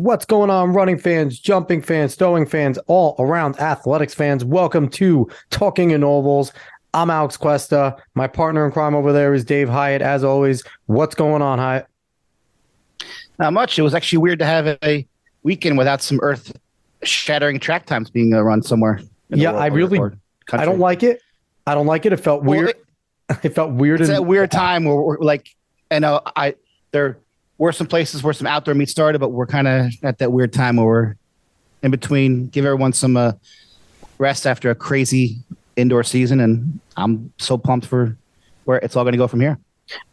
What's going on, running fans, jumping fans, throwing fans, all around athletics fans? Welcome to Talking in Ovals. I'm Alex Cuesta. My partner in crime over there is Dave Hyatt. As always, what's going on, Hyatt? Not much. It was actually weird to have a weekend without some earth-shattering track times being run somewhere. Yeah, I don't like it. I don't like it. It felt weird. It felt weird. It's a weird time where we're like, there were some places where some outdoor meets started, but we're kind of at that weird time where we're in between, give everyone some rest after a crazy indoor season. And I'm so pumped for where it's all going to go from here.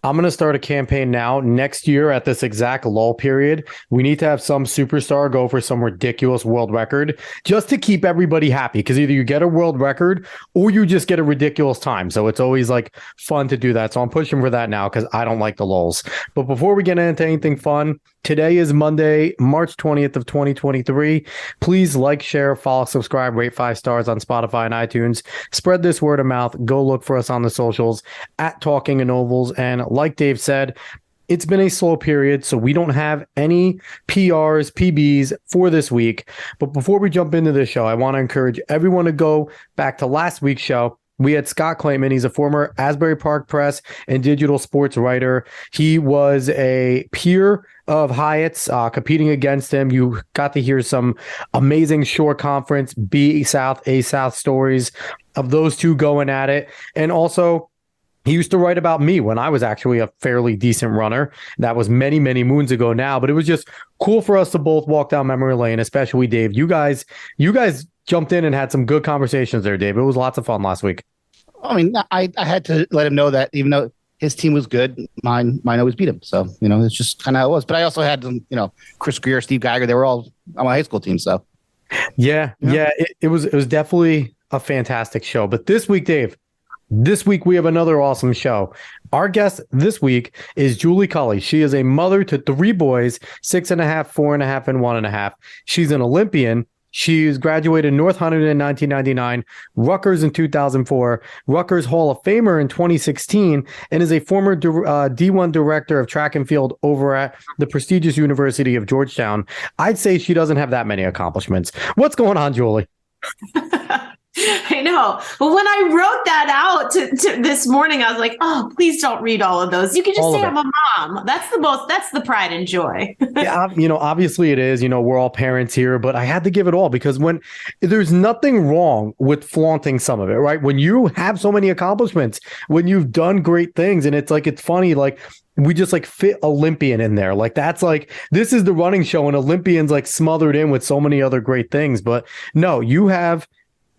I'm going to start a campaign now. Next year at this exact lull period, we need to have some superstar go for some ridiculous world record just to keep everybody happy, because either you get a world record or you just get a ridiculous time. So it's always like fun to do that. So I'm pushing for that now because I don't like the lulls. But before we get into anything fun, today is Monday, March 20th of 2023. Please like, share, follow, subscribe, rate 5 stars on Spotify and iTunes. Spread this word of mouth. Go look for us on the socials at Talking in Ovals. And like Dave said, it's been a slow period, so we don't have any PRs, PBs for this week. But before we jump into this show, I want to encourage everyone to go back to last week's show. We had Scott Clayman. He's a former Asbury Park Press and digital sports writer. He was a peer of Hyatt's, competing against him. You got to hear some amazing short conference B South, A South stories of those two going at it. And also, he used to write about me when I was actually a fairly decent runner. That was many, many moons ago now, but it was just cool for us to both walk down memory lane, especially Dave. You guys jumped in and had some good conversations there, Dave. It was lots of fun last week. I mean, I had to let him know that even though his team was good, mine always beat him. So, it's just kind of how it was. But I also had them, Chris Greer, Steve Geiger. They were all on my high school team. So, yeah. It was definitely a fantastic show. But this week, Dave, we have another awesome show. Our guest this week is Julie Culley. She is a mother to 3 boys, 6.5, 4.5, and 1.5. She's an Olympian. She's graduated North Hunterdon in 1999, Rutgers in 2004, Rutgers Hall of Famer in 2016, and is a former D1 director of track and field over at the prestigious University of Georgetown. I'd say she doesn't have that many accomplishments. What's going on, Julie? I know. Well, when I wrote that out to this morning, I was like, oh, please don't read all of those. You can just say I'm a mom. That's the pride and joy. Yeah, obviously it is, we're all parents here, but I had to give it all because there's nothing wrong with flaunting some of it, right? When you have so many accomplishments, when you've done great things, and it's funny, like we just fit Olympian in there. Like that's this is the running show and Olympians smothered in with so many other great things. But no, you have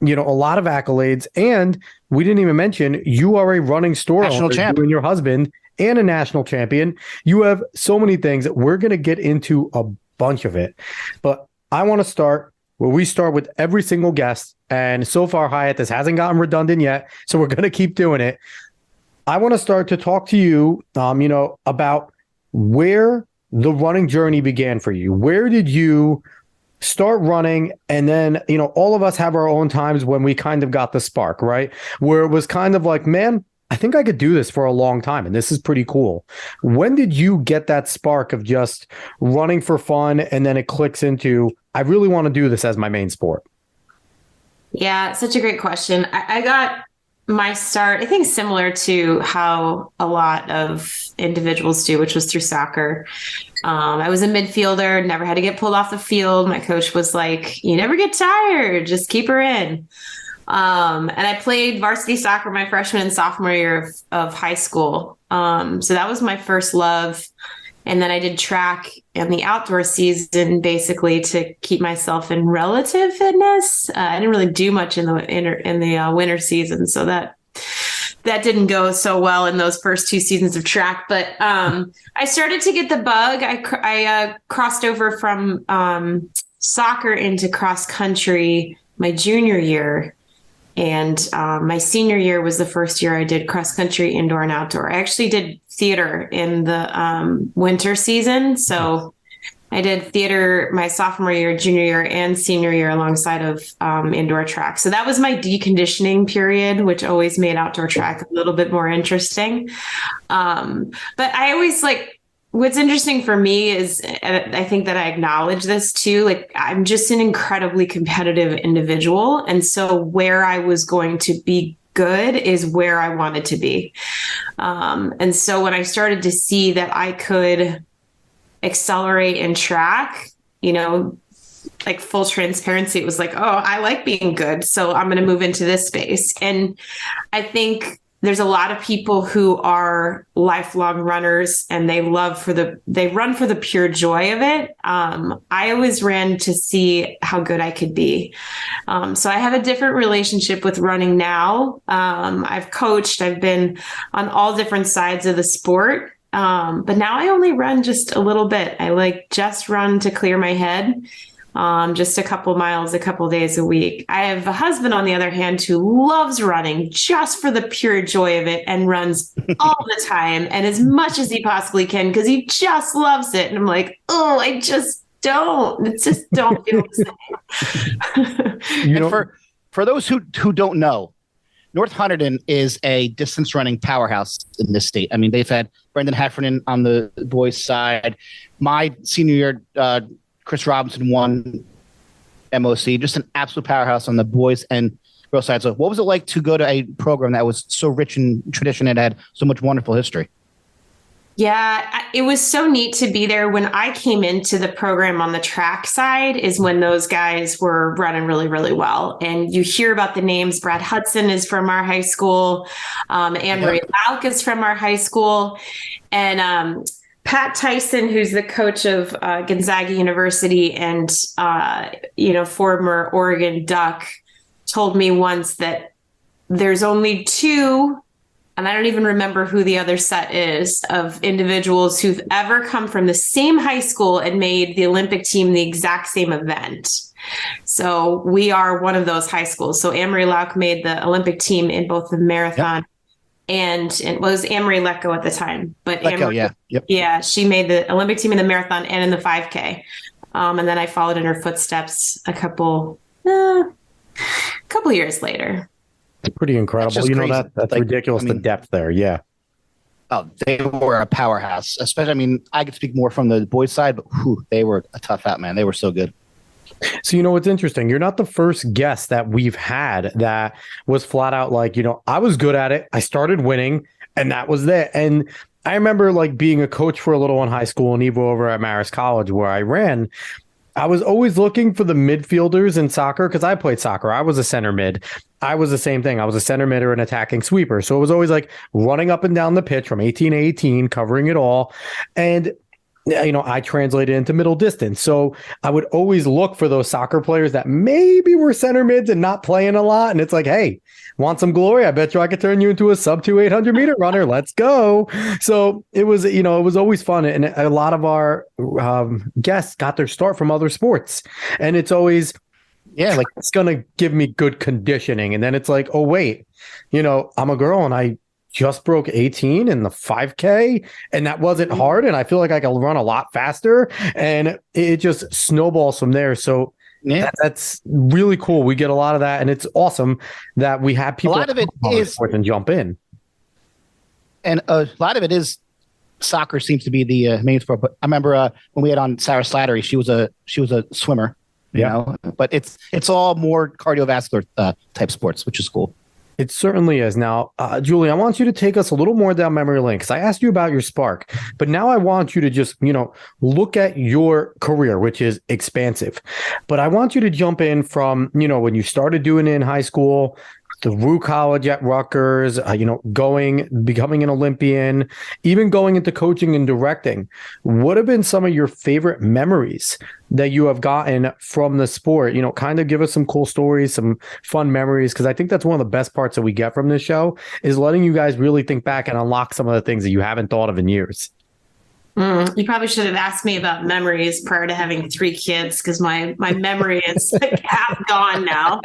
a lot of accolades, and we didn't even mention you are a running store national owner, champ, you and your husband, and a national champion. You have so many things that we're going to get into a bunch of it. But I want to start where we start with every single guest. And so far, Hyatt, this hasn't gotten redundant yet, so we're going to keep doing it. I want to start to talk to you, about where the running journey began for you. Where did you start running? And then, all of us have our own times when we kind of got the spark, right? Where it was kind of like, man, I think I could do this for a long time, and this is pretty cool. When did you get that spark of just running for fun, and then it clicks into, I really want to do this as my main sport? Yeah, such a great question. I got my start, I think, similar to how a lot of individuals do, which was through soccer. I was a midfielder, never had to get pulled off the field. My coach was like, you never get tired, just keep her in. And I played varsity soccer my freshman and sophomore year of high school. So that was my first love. And then I did track in the outdoor season, basically to keep myself in relative fitness. I didn't really do much in the winter season, so that didn't go so well in those first 2 seasons of track. But I started to get the bug. I crossed over from soccer into cross country my junior year. And my senior year was the first year I did cross country, indoor and outdoor. I actually did theater in the winter season. So I did theater my sophomore year, junior year, and senior year alongside of indoor track. So that was my deconditioning period, which always made outdoor track a little bit more interesting. But I always what's interesting for me is, and I think that I acknowledge this too, like I'm just an incredibly competitive individual. And so where I was going to be good is where I wanted to be. And so when I started to see that I could accelerate in track, like full transparency, it was like, oh, I like being good, so I'm going to move into this space. And I think there's a lot of people who are lifelong runners and they run for the pure joy of it. I always ran to see how good I could be. So I have a different relationship with running now. I've coached, I've been on all different sides of the sport. But now I only run just a little bit. I just run to clear my head. Just a couple miles, a couple days a week. I have a husband, on the other hand, who loves running just for the pure joy of it and runs all the time and as much as he possibly can because he just loves it. And I'm like, oh, I just don't. It just don't feel the same. For those who don't know, North Hunterdon is a distance running powerhouse in this state. I mean, they've had Brendan Heffernan on the boys' side. My senior year, Chris Robinson won MOC, just an absolute powerhouse on the boys and girls side. So what was it like to go to a program that was so rich in tradition and had so much wonderful history? Yeah, it was so neat to be there. When I came into the program on the track side is when those guys were running really, really well. And you hear about the names. Brad Hudson is from our high school. Anne-Marie Lauk is from our high school. And Pat Tyson, who's the coach of Gonzaga University and, former Oregon Duck, told me once that there's only two, and I don't even remember who the other set is, of individuals who've ever come from the same high school and made the Olympic team the exact same event. So we are one of those high schools. So Anne-Marie Lauk made the Olympic team in both the marathon and it was Anne-Marie Lecco at the time, but she made the Olympic team in the marathon and in the 5K. And then I followed in her footsteps a couple years later. It's pretty incredible. That's ridiculous. The depth there. Yeah. Oh, they were a powerhouse, especially, I could speak more from the boys' side, but they were a tough out, man. They were so good. So, what's interesting, you're not the first guest that we've had that was flat out like, I was good at it. I started winning and that was it. And I remember being a coach for a little in high school and even over at Marist College where I ran. I was always looking for the midfielders in soccer because I played soccer. I was a center mid. I was the same thing. I was a center mid or an attacking sweeper. So it was always running up and down the pitch from 18 to 18, covering it all. And I translated into middle distance. So I would always look for those soccer players that maybe were center mids and not playing a lot. And it's like, hey, want some glory? I bet you I could turn you into a sub 800 meter runner. Let's go. So it was, it was always fun. And a lot of our guests got their start from other sports. And it's always, it's going to give me good conditioning. And then it's like, oh, wait, I'm a girl and I just broke 18 in the 5K and that wasn't hard. And I feel like I can run a lot faster and it just snowballs from there. So that's really cool. We get a lot of that and it's awesome that we have people a lot of it is and jump in. And a lot of it is soccer seems to be the main sport. But I remember when we had on Sarah Slattery, she was a swimmer, but it's all more cardiovascular type sports, which is cool. It certainly is. Now, Julie, I want you to take us a little more down memory lane because I asked you about your spark, but now I want you to just, look at your career, which is expansive. But I want you to jump in from, when you started doing it in high school, through college at Rutgers, becoming an Olympian, even going into coaching and directing. What have been some of your favorite memories that you have gotten from the sport? Kind of give us some cool stories, some fun memories, because I think that's one of the best parts that we get from this show is letting you guys really think back and unlock some of the things that you haven't thought of in years. You probably should have asked me about memories prior to having 3 kids because my memory is half gone now.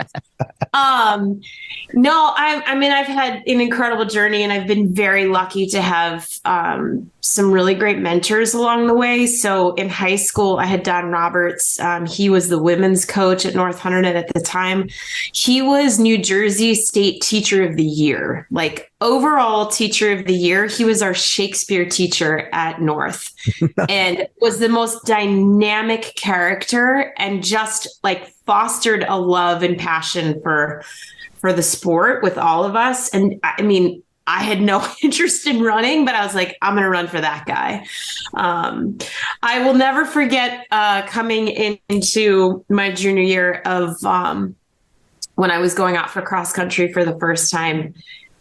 No, I've had an incredible journey and I've been very lucky to have some really great mentors along the way. So in high school, I had Don Roberts. He was the women's coach at North Hunterdon at the time. He was New Jersey State Teacher of the Year, overall Teacher of the Year. He was our Shakespeare teacher at North. earth and was the most dynamic character and just like fostered a love and passion for the sport with all of us. And I mean, I had no interest in running, but I was like, I'm going to run for that guy. I will never forget coming into my junior year of when I was going out for cross country for the first time.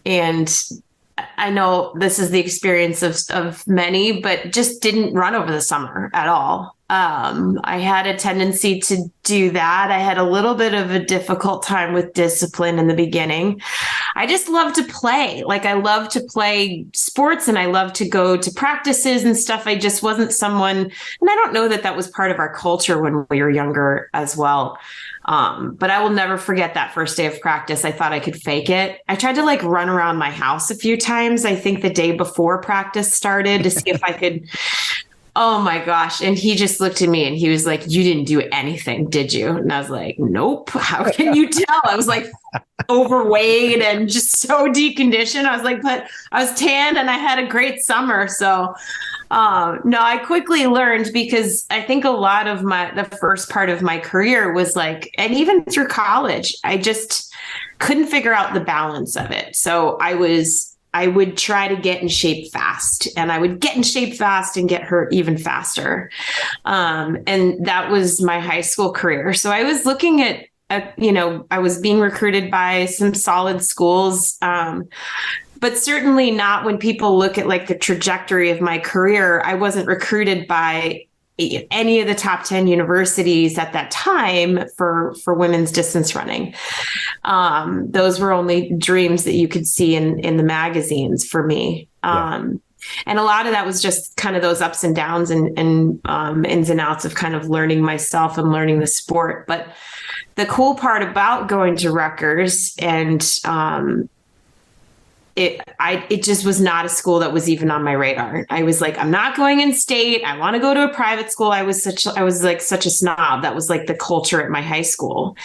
And I know this is the experience of many, but just didn't run over the summer at all. I had a tendency to do that. I had a little bit of a difficult time with discipline in the beginning. I just love to play. Like I love to play sports and I love to go to practices and stuff. I just wasn't someone, and I don't know that that was part of our culture when we were younger as well. But I will never forget that first day of practice. I thought I could fake it. I tried to like run around my house a few times. I think the day before practice started to see if I could. Oh my gosh. And he just looked at me and he was like, you didn't do anything, did you? And I was like, nope. How can you tell? I was like overweight and just so deconditioned. I was like, but I was tanned and I had a great summer. So no, I quickly learned because I think a lot of the first part of my career was like, and even through college, I just couldn't figure out the balance of it. So I would try to get in shape fast and I would get in shape fast and get hurt even faster. And that was my high school career. So I was looking at I was being recruited by some solid schools, but certainly not when people look at like the trajectory of my career. I wasn't recruited by any of the top 10 universities at that time for women's distance running. Those were only dreams that you could see in the magazines for me. And a lot of that was just kind of those ups and downs and ins and outs of kind of learning myself and learning the sport. But the cool part about going to Rutgers and it just was not a school that was even on my radar. I was like, I'm not going in state. I want to go to a private school. I was like such a snob. That was like the culture at my high school.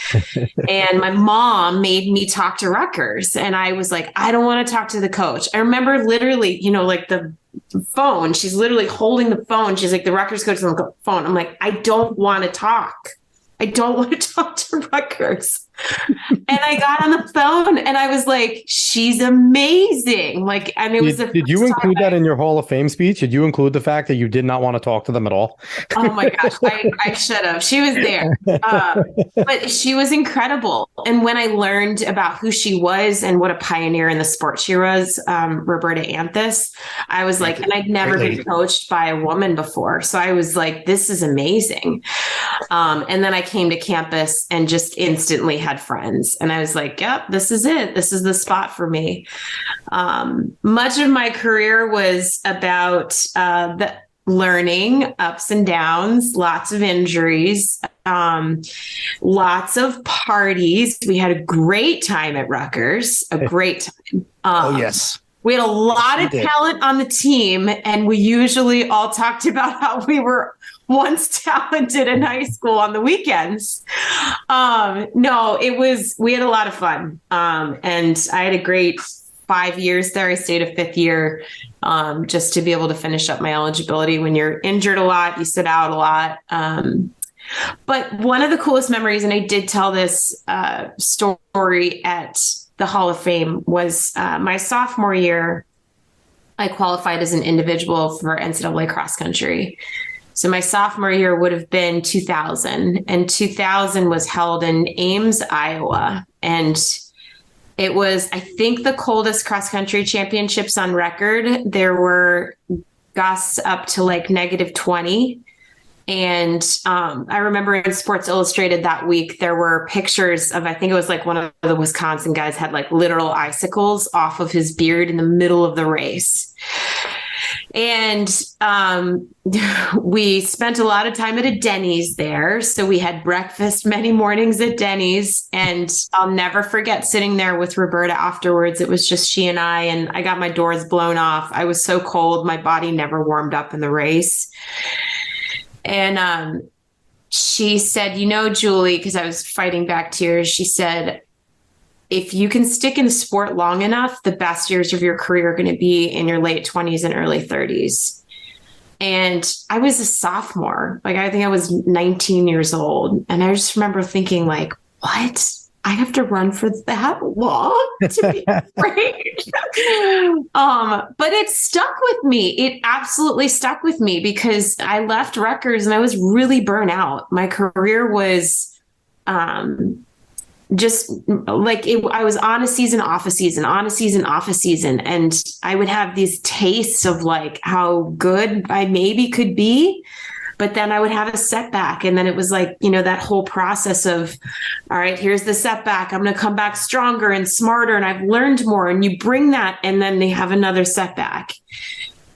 And my mom made me talk to Rutgers. And I was like, I don't want to talk to the coach. I remember literally, like the phone, she's literally holding the phone. She's like, the Rutgers coach is on the phone. I'm like, I don't want to talk. I don't want to talk to Rutgers. And I got on the phone and I was like, she's amazing. Like, and it was Did you include that in your Hall of Fame speech? Did you include the fact that you did not want to talk to them at all? Oh my gosh, I should have. She was there. But she was incredible. And when I learned about who she was and what a pioneer in the sport she was, Roberta Anthus, I was like, and I'd never been coached by a woman before. So I was like, this is amazing. And then I came to campus and just instantly had friends. And I was like, yep, this is it. This is the spot for me. Much of my career was about the learning, ups and downs, lots of injuries, lots of parties. We had a great time at Rutgers, a great time. Oh, yes. We had a lot of talent on the team, and we usually all talked about how we were once talented in high school on the weekends. No, we had a lot of fun. And I had a great 5 years there. I stayed a fifth year just to be able to finish up my eligibility. When you're injured a lot, you sit out a lot. But one of the coolest memories, and I did tell this story at the Hall of Fame, was my sophomore year. I qualified as an individual for NCAA cross country. So my sophomore year would have been 2000, and 2000 was held in Ames, Iowa. And it was, I think, the coldest cross country championships on record. There were gusts up to like -20. And I remember in Sports Illustrated that week, there were pictures of, I think it was like one of the Wisconsin guys had like literal icicles off of his beard in the middle of the race. And we spent a lot of time at a Denny's there. So we had breakfast many mornings at Denny's. And I'll never forget sitting there with Roberta afterwards. It was just she and I got my doors blown off. I was so cold. My body never warmed up in the race. And she said, Julie, because I was fighting back tears, she said, if you can stick in the sport long enough, the best years of your career are going to be in your late 20s and early 30s. And I was a sophomore. Like, I think I was 19 years old. And I just remember thinking, like, what? I have to run for that long to be great. But it stuck with me. It absolutely stuck with me because I left Rutgers and I was really burnt out. My career was just like I was on a season, off a season, on a season, off a season. And I would have these tastes of like how good I maybe could be. But then I would have a setback. And then it was like, that whole process of, all right, here's the setback. I'm going to come back stronger and smarter. And I've learned more. And you bring that. And then they have another setback.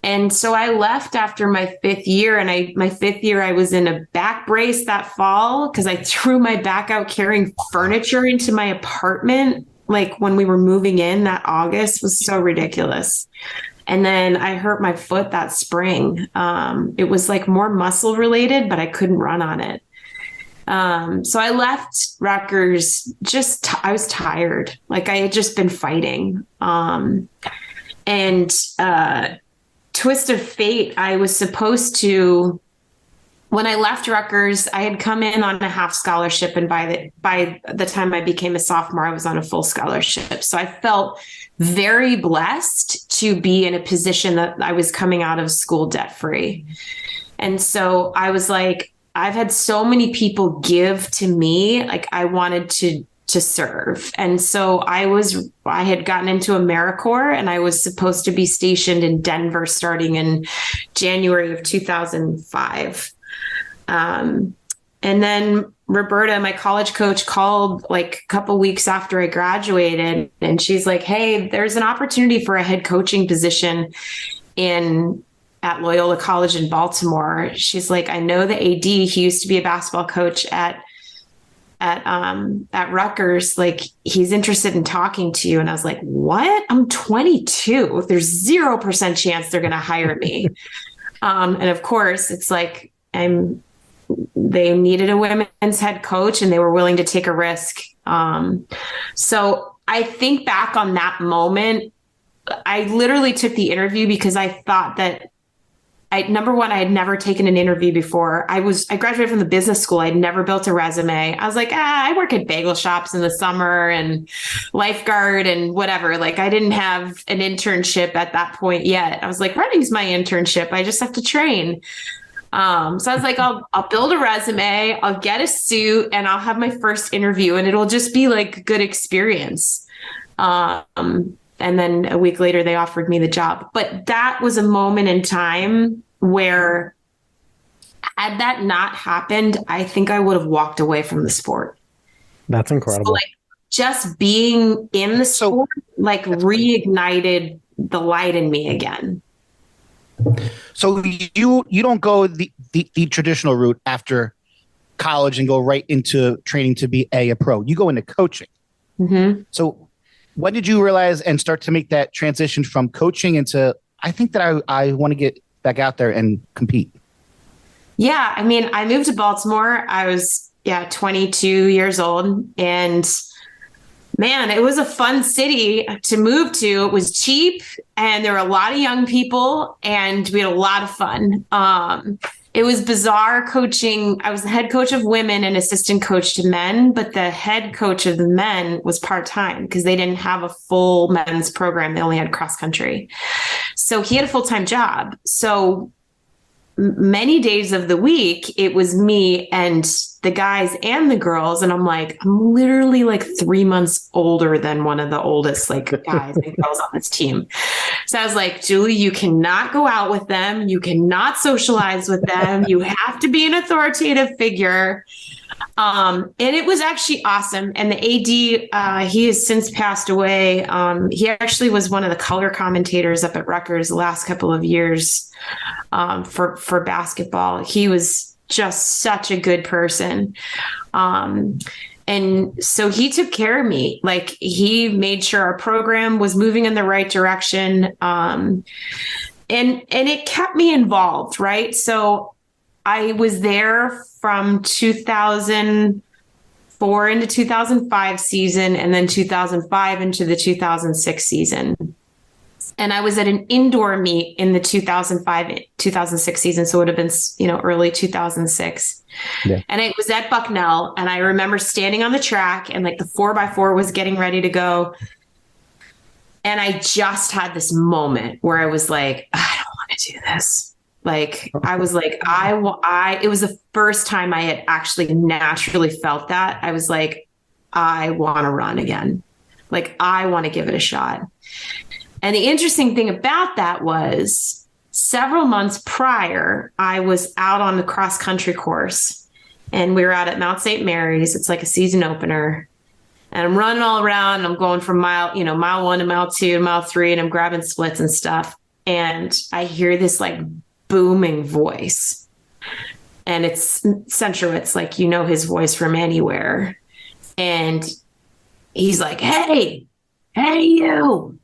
And so I left after my 5th year. And my 5th year, I was in a back brace that fall because I threw my back out carrying furniture into my apartment. Like when we were moving in that August was so ridiculous. And then I hurt my foot that spring. It was like more muscle related, but I couldn't run on it. So I left Rutgers I was tired. Like I had just been fighting. Twist of fate, I was supposed to, when I left Rutgers, I had come in on a half scholarship. And by the time I became a sophomore, I was on a full scholarship. So I felt very blessed to be in a position that I was coming out of school debt free. And so I was like, I've had so many people give to me, like I wanted to serve. And so I had gotten into AmeriCorps and I was supposed to be stationed in Denver starting in January of 2005. And then Roberta, my college coach, called like a couple weeks after I graduated, and she's like, "Hey, there's an opportunity for a head coaching position at Loyola College in Baltimore." She's like, "I know the AD. He used to be a basketball coach at Rutgers. Like, he's interested in talking to you." And I was like, "What? I'm 22. There's 0% chance they're going to hire me." And of course, it's like they needed a women's head coach and they were willing to take a risk. So I think back on that moment, I literally took the interview because I thought that number one, I had never taken an interview before. I graduated from the business school. I'd never built a resume. I was like, I work at bagel shops in the summer and lifeguard and whatever. Like I didn't have an internship at that point yet. I was like, runnings's my internship. I just have to train. So I was like, I'll build a resume, I'll get a suit, and I'll have my first interview, and it'll just be like good experience. And then a week later, they offered me the job. But that was a moment in time where, had that not happened, I think I would have walked away from the sport. That's incredible. So, like, just being in the sport, like, reignited the light in me again. So you don't go the traditional route after college and go right into training to be a pro. You go into coaching. Mm-hmm. So when did you realize and start to make that transition from coaching into, I think that I want to get back out there and compete? Yeah. I mean, I moved to Baltimore. I was 22 years old, and man, it was a fun city to move to. It was cheap and there were a lot of young people and we had a lot of fun. It was bizarre coaching. I was the head coach of women and assistant coach to men, but the head coach of the men was part-time because they didn't have a full men's program. They only had cross country. So he had a full-time job. So many days of the week, it was me and the guys and the girls. And I'm like, I'm literally like 3 months older than one of the oldest like guys and girls on this team. So I was like, Julie, you cannot go out with them. You cannot socialize with them. You have to be an authoritative figure. And it was actually awesome. And the AD, he has since passed away. He actually was one of the color commentators up at Rutgers the last couple of years for basketball. He was just such a good person. And so he took care of me. Like, he made sure our program was moving in the right direction. And it kept me involved, right? So I was there from 2004 into 2005 season, and then 2005 into the 2006 season. And I was at an indoor meet in the 2005-2006 season. So it would have been, early 2006. Yeah. And it was at Bucknell. And I remember standing on the track and like the 4x4 was getting ready to go. And I just had this moment where I was like, I don't want to do this. Like, I was like, it was the first time I had actually naturally felt that. I was like, I want to run again. Like, I want to give it a shot. And the interesting thing about that was several months prior, I was out on the cross country course and we were out at Mount St. Mary's. It's like a season opener. And I'm running all around. And I'm going from mile 1 to mile 2 to mile 3, and I'm grabbing splits and stuff. And I hear this like booming voice. And it's Centrowitz, like, his voice from anywhere. And he's like, hey, you.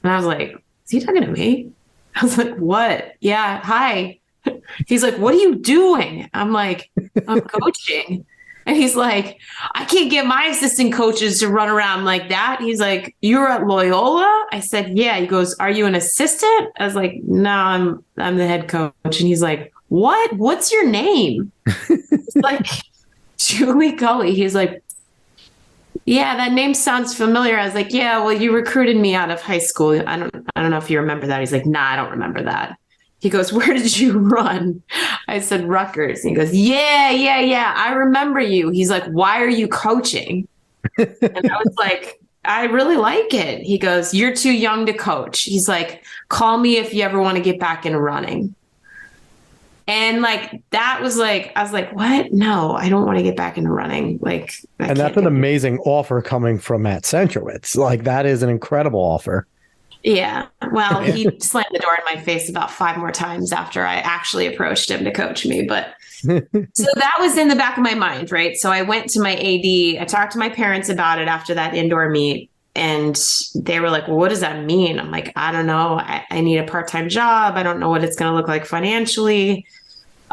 And I was like, is he talking to me? I was like, what? Yeah, hi. He's like, what are you doing? I'm like, I'm coaching. And he's like, I can't get my assistant coaches to run around like that. He's like, you're at Loyola? I said, yeah. He goes, are you an assistant? I was like, no, I'm the head coach. And he's like, what? What's your name? It's like, Julie Culley. He's like, yeah, that name sounds familiar. I was like, yeah, well, you recruited me out of high school. I don't know if you remember that. He's like, nah, I don't remember that. He goes, where did you run? I said, Rutgers. And he goes, yeah. I remember you. He's like, why are you coaching? And I was like, I really like it. He goes, you're too young to coach. He's like, call me if you ever want to get back into running. And like, that was like, I was like, what? No, I don't want to get back into running. Like, and that's an amazing offer coming from Matt Centrowitz. Like, that is an incredible offer. Yeah. Well, he slammed the door in my face about 5 more times after I actually approached him to coach me. But so that was in the back of my mind, right? So I went to my AD. I talked to my parents about it after that indoor meet. And they were like, well, what does that mean? I'm like, I don't know. I need a part-time job. I don't know what it's going to look like financially.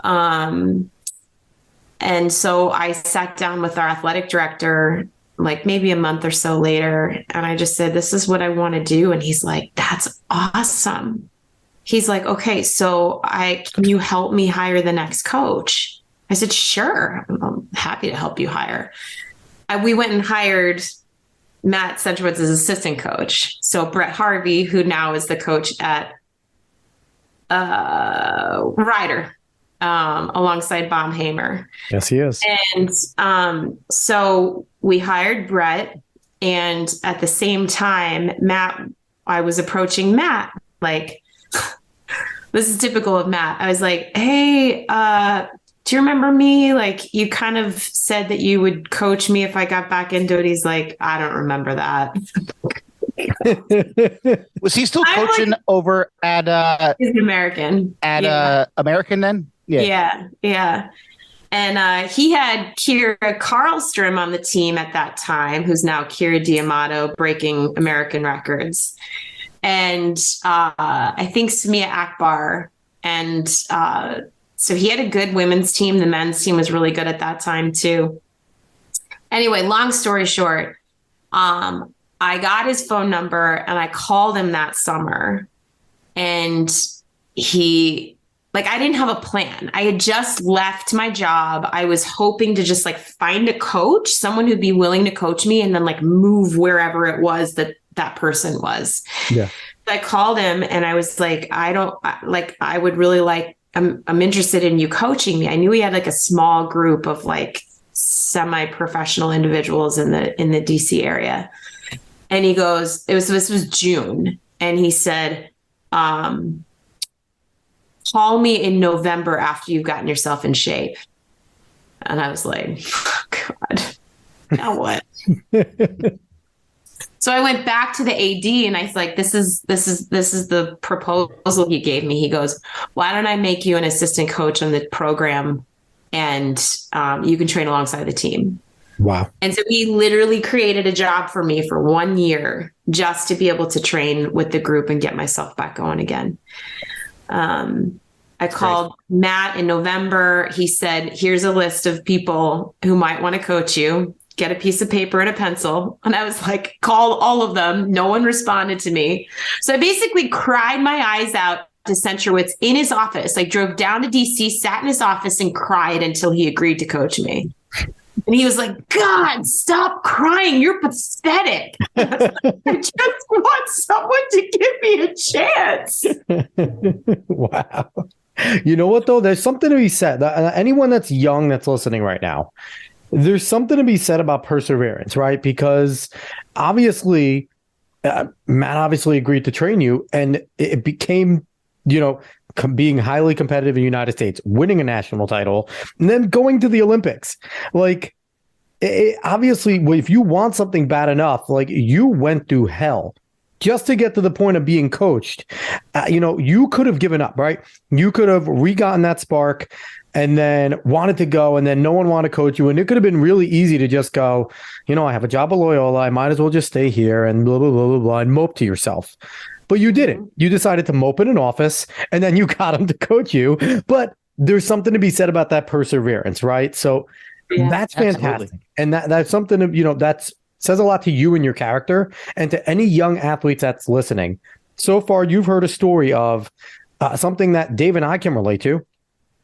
And so I sat down with our athletic director, like maybe a month or so later. And I just said, this is what I want to do. And he's like, that's awesome. He's like, okay, so can you help me hire the next coach? I said, sure. I'm happy to help you hire. We went and hired Matt Centrowitz as assistant coach. So Brett Harvey, who now is the coach at Ryder, alongside Baumhamer. Yes, he is. And so we hired Brett, and at the same time, I was approaching Matt, like, this is typical of Matt. I was like, hey, do you remember me? Like, you kind of said that you would coach me if I got back into it. He's like, I don't remember that. Was he still coaching over at he's American. American then? Yeah. And he had Kira Karlstrom on the team at that time, who's now Kira Diamato, breaking American records. And I think Samia Akbar. And so he had a good women's team. The men's team was really good at that time too. Anyway, long story short, I got his phone number and I called him that summer. And I didn't have a plan. I had just left my job. I was hoping to just find a coach, someone who'd be willing to coach me, and then move wherever it was that person was. Yeah. So I called him and I was like, I would really I'm interested in you coaching me. I knew he had a small group of semi-professional individuals in the DC area. And he goes, this was June. And he said, call me in November after you've gotten yourself in shape. And I was like, oh, God, now what? So I went back to the AD and I was like, this is the proposal he gave me. He goes, why don't I make you an assistant coach on the program and you can train alongside the team. Wow. And so he literally created a job for me for 1 year just to be able to train with the group and get myself back going again. I called Matt in November. He said, here's a list of people who might want to coach you. get a piece of paper and a pencil. And I was like, call all of them. No one responded to me. So I basically cried my eyes out to Centrowitz in his office. I drove down to DC, sat in his office and cried until he agreed to coach me. And he was like, God, stop crying. You're pathetic. I just want someone to give me a chance. Wow. You know what, though? There's something to be said. Anyone that's young that's listening right now, there's something to be said about perseverance, right? Because obviously, Matt obviously agreed to train you, and it became, being highly competitive in the United States, winning a national title, and then going to the Olympics. Like, obviously, if you want something bad enough, like, you went through hell just to get to the point of being coached. You could have given up, right? You could have re-gotten that spark and then wanted to go, and then no one wanted to coach you. And it could have been really easy to just go, I have a job at Loyola. I might as well just stay here and blah, blah, blah, blah, blah, and mope to yourself. But you didn't. You decided to mope in an office, and then you got him to coach you. But there's something to be said about that perseverance, right? So that's fantastic. Absolutely. And that's something, that says a lot to you and your character, and to any young athletes that's listening. So far, you've heard a story of something that Dave and I can relate to.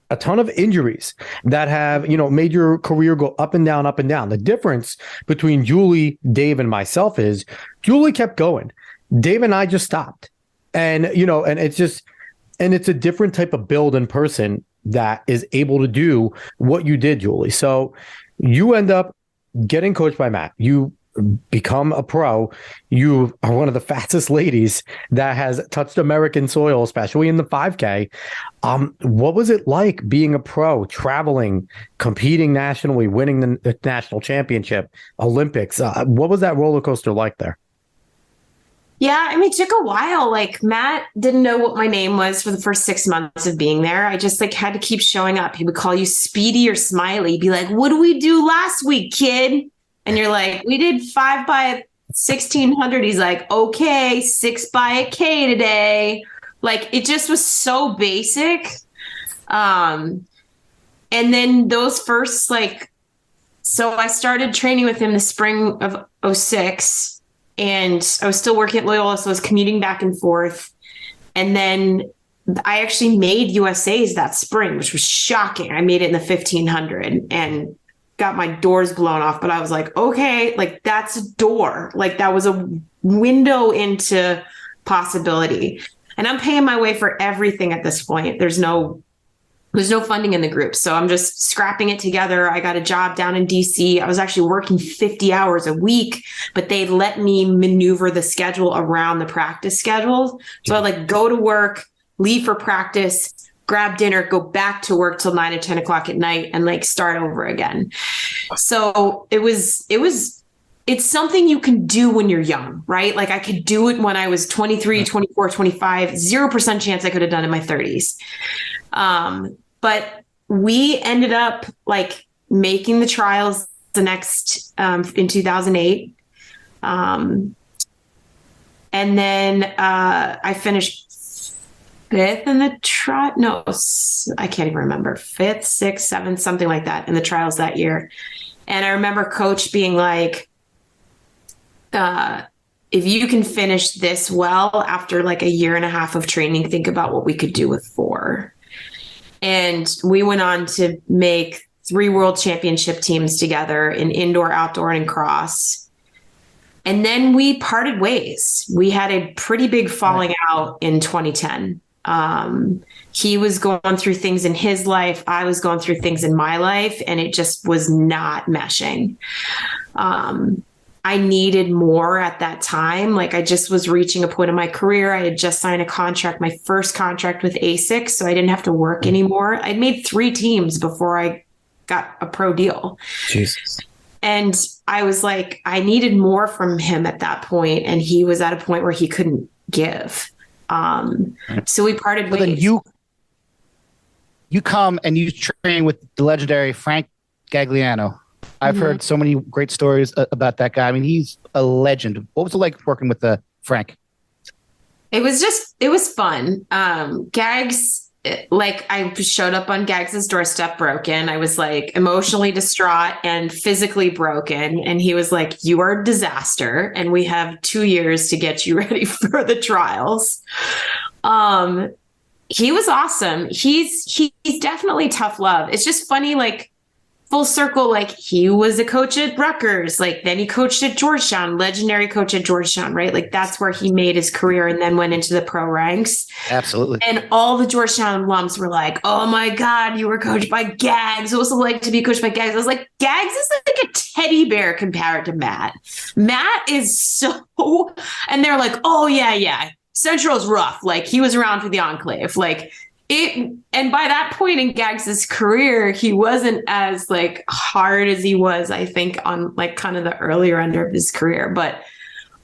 A ton of injuries that have, made your career go up and down, up and down. The difference between Julie, Dave, and myself is Julie kept going. Dave and I just stopped. And, and it's a different type of build in person that is able to do what you did, Julie. So you end up getting coached by Matt. You become a pro. You are one of the fastest ladies that has touched American soil, especially in the 5K. What was it like being a pro, traveling, competing nationally, winning the national championship, Olympics? What was that roller coaster like there? Yeah, it took a while. Like, Matt didn't know what my name was for the first 6 months of being there. I just had to keep showing up. He would call you Speedy or Smiley. He'd be like, what did we do last week, kid? And you're like, we did 5 by 1600. He's like, okay, 6 by a K today. Like, it just was so basic. And then those first, so I started training with him the spring of 06. And I was still working at Loyola, so I was commuting back and forth. And then I actually made USA's that spring, which was shocking. I made it in the 1500 and got my doors blown off. But I was like, okay, that's a door. That was a window into possibility. And I'm paying my way for everything at this point. There's no funding in the group. So I'm just scrapping it together. I got a job down in DC. I was actually working 50 hours a week, but they let me maneuver the schedule around the practice schedule. So I'd go to work, leave for practice, grab dinner, go back to work till 9 or 10 o'clock at night and start over again. So it's something you can do when you're young, right? I could do it when I was 23, 24, 25, 0% chance I could have done it in my 30s. But we ended up making the trials the next in 2008. And then I finished 5th in the trial. No, I can't even remember. 5th, 6th, 7th, something like that in the trials that year. And I remember coach being like, if you can finish this well after a year and a half of training, think about what we could do with 4. And we went on to make 3 world championship teams together in indoor, outdoor, and cross. And then we parted ways. We had a pretty big falling out in 2010. He was going through things in his life. I was going through things in my life, and it just was not meshing. I needed more at that time. I just was reaching a point in my career. I had just signed a contract, my first contract with ASICS, so I didn't have to work anymore. I'd made 3 teams before I got a pro deal. Jesus. And I was like, I needed more from him at that point, and he was at a point where he couldn't give. So we parted ways. Then you come and you train with the legendary Frank Gagliano. I've heard so many great stories about that guy. He's a legend. What was it like working with Frank? It was fun. Gags like I showed up on Gags's doorstep broken. I was like emotionally distraught and physically broken. And he was like, you are a disaster. And we have 2 years to get you ready for the trials. He was awesome. He's definitely tough love. It's just funny, like full circle, like he was a coach at Rutgers, like then he coached at Georgetown, legendary coach at Georgetown, right? Like that's where he made his career and then went into the pro ranks. Absolutely. And all the Georgetown alums were like, oh my God, you were coached by Gags. What was it like to be coached by Gags? I was like, Gags is like a teddy bear compared to Matt. Matt is so, and they're like, oh yeah. Central's rough. Like he was around for the Enclave. Like it, and by that point in Gags's career, he wasn't as like hard as he was, I think, on like kind of the earlier end of his career. But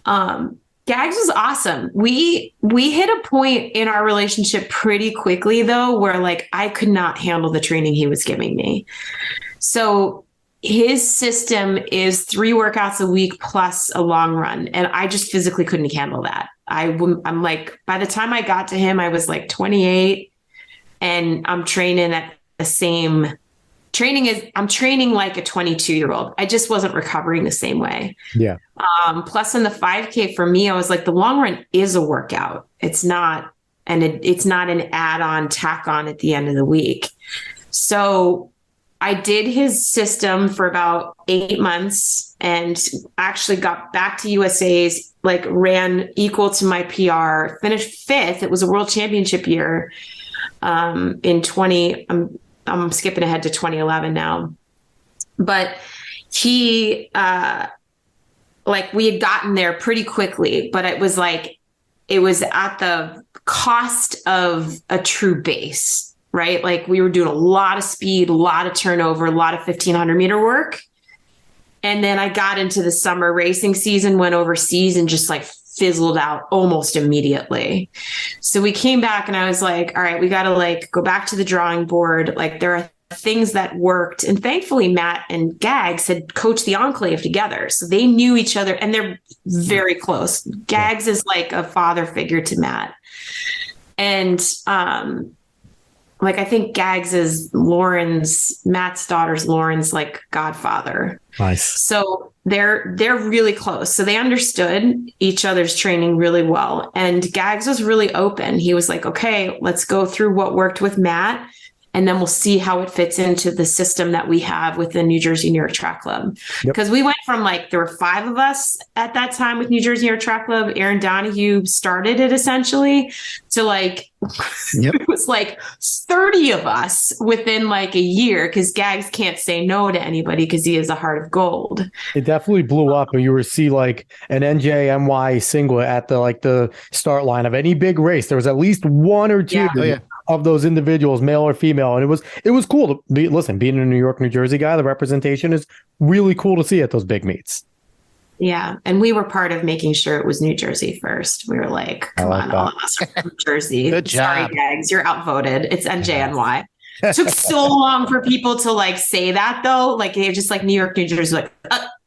Gags was awesome. We hit a point in our relationship pretty quickly though, where like I could not handle the training he was giving me. So his system is 3 workouts a week plus a long run. And I just physically couldn't handle that. I'm like, by the time I got to him, I was like 28. And I'm training at the same I'm training like a 22-year-old. I just wasn't recovering the same way. Yeah. Plus in the 5K for me, I was like, the long run is a workout. It's not, and it's not an add-on tack on at the end of the week. So I did his system for about 8 months and actually got back to USA's, like ran equal to my PR, finished 5th. It was a world championship year. In 20, I'm skipping ahead to 2011 now, but he, like we had gotten there pretty quickly, but it was like, it was at the cost of a true base, right? Like we were doing a lot of speed, a lot of turnover, a lot of 1500 meter work. And then I got into the summer racing season, went overseas and just like fizzled out almost immediately. So we came back and I was like, all right, we got to like go back to the drawing board. Like there are things that worked. And thankfully Matt and Gags had coached the Enclave together. So they knew each other and they're very close. Gags is like a father figure to Matt. And, like I think Gags is Matt's daughter's Lauren's like godfather. Nice. So they're really close. So they understood each other's training really well. And Gags was really open. He was like, okay, let's go through what worked with Matt. And then we'll see how it fits into the system that we have with the New Jersey New York Track Club. Because we went from like, there were 5 of us at that time with New Jersey New York Track Club. Aaron Donahue started it essentially to like, it was like 30 of us within like a year because Gags can't say no to anybody because he has a heart of gold. It definitely blew up and you would see like an NJMY singlet at the start line of any big race. There was at least 1 or 2 of those individuals, male or female. And it was cool to be, being a New York, New Jersey guy, the representation is really cool to see at those big meets. Yeah. And we were part of making sure it was New Jersey first. We were like, come on, all of us are from New Jersey. Good job. Sorry, Gags, you're outvoted. It's NJNY. It took so long for people to like say that though. Like they're just like New York, New Jersey, like,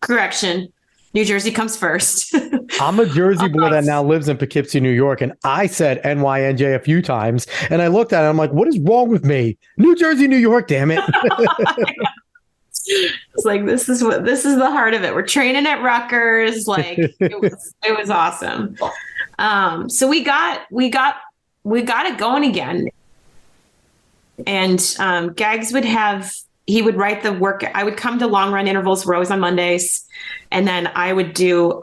correction. New Jersey comes first. I'm a Jersey boy that now lives in Poughkeepsie, New York, and I said NYNJ a few times, and I looked at it, I'm like, what is wrong with me? New Jersey, New York, damn it. It's like, this is the heart of it. We're training at Rutgers. Like it was awesome. So we got it going again. And Gags he would write the work. I would come to long run intervals. We're always on Mondays. And then I would do,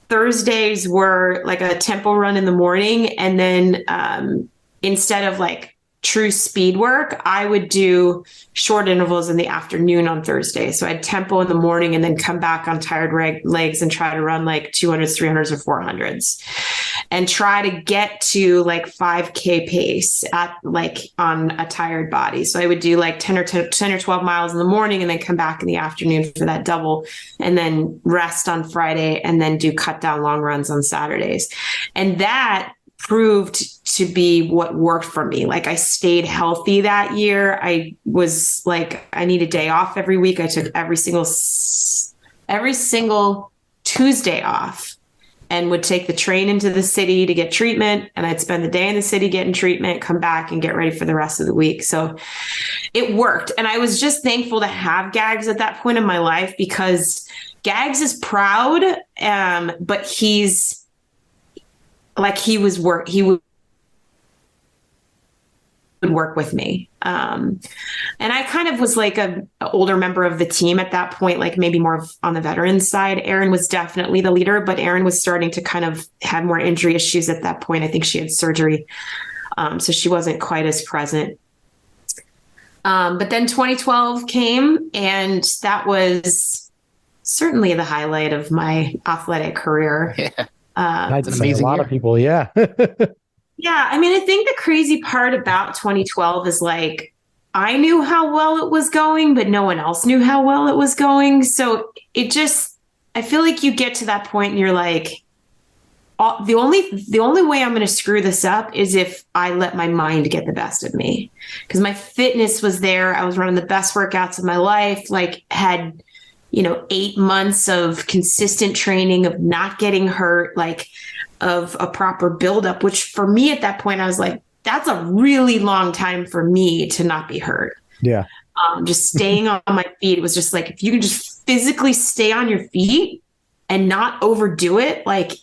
Thursdays were like a tempo run in the morning. And then, instead of like true speed work, I would do short intervals in the afternoon on Thursday. So I'd tempo in the morning and then come back on tired legs and try to run like 200s, 300s, or 400s and try to get to like 5K pace at like on a tired body. So I would do like 10 or 12 miles in the morning and then come back in the afternoon for that double and then rest on Friday and then do cut down long runs on Saturdays. And that proved to be what worked for me. Like I stayed healthy that year. I was like, I need a day off every week. I took every single Tuesday off. and would take the train into the city to get treatment. And I'd spend the day in the city getting treatment, come back and get ready for the rest of the week. So it worked. And I was just thankful to have Gags at that point in my life, because Gags is proud, but he's like, he would work with me. And I kind of was like an older member of the team at that point, like maybe more on the veterans side. Erin was definitely the leader, but Erin was starting to kind of have more injury issues at that point. I think she had surgery. So she wasn't quite as present. But then 2012 came, and that was certainly the highlight of my athletic career. Yeah. That's an amazing a lot year. of people. Yeah. Yeah. I mean, I think the crazy part about 2012 is like, I knew how well it was going, but no one else knew how well it was going. So I feel like you get to that point and you're like, the only way I'm going to screw this up is if I let my mind get the best of me, because my fitness was there. I was running the best workouts of my life, like had, 8 months of consistent training, of not getting hurt, like of a proper buildup, which for me at that point, I was like, that's a really long time for me to not be hurt. Yeah. Just staying on my feet. It was just like, if you can just physically stay on your feet and not overdo it. Like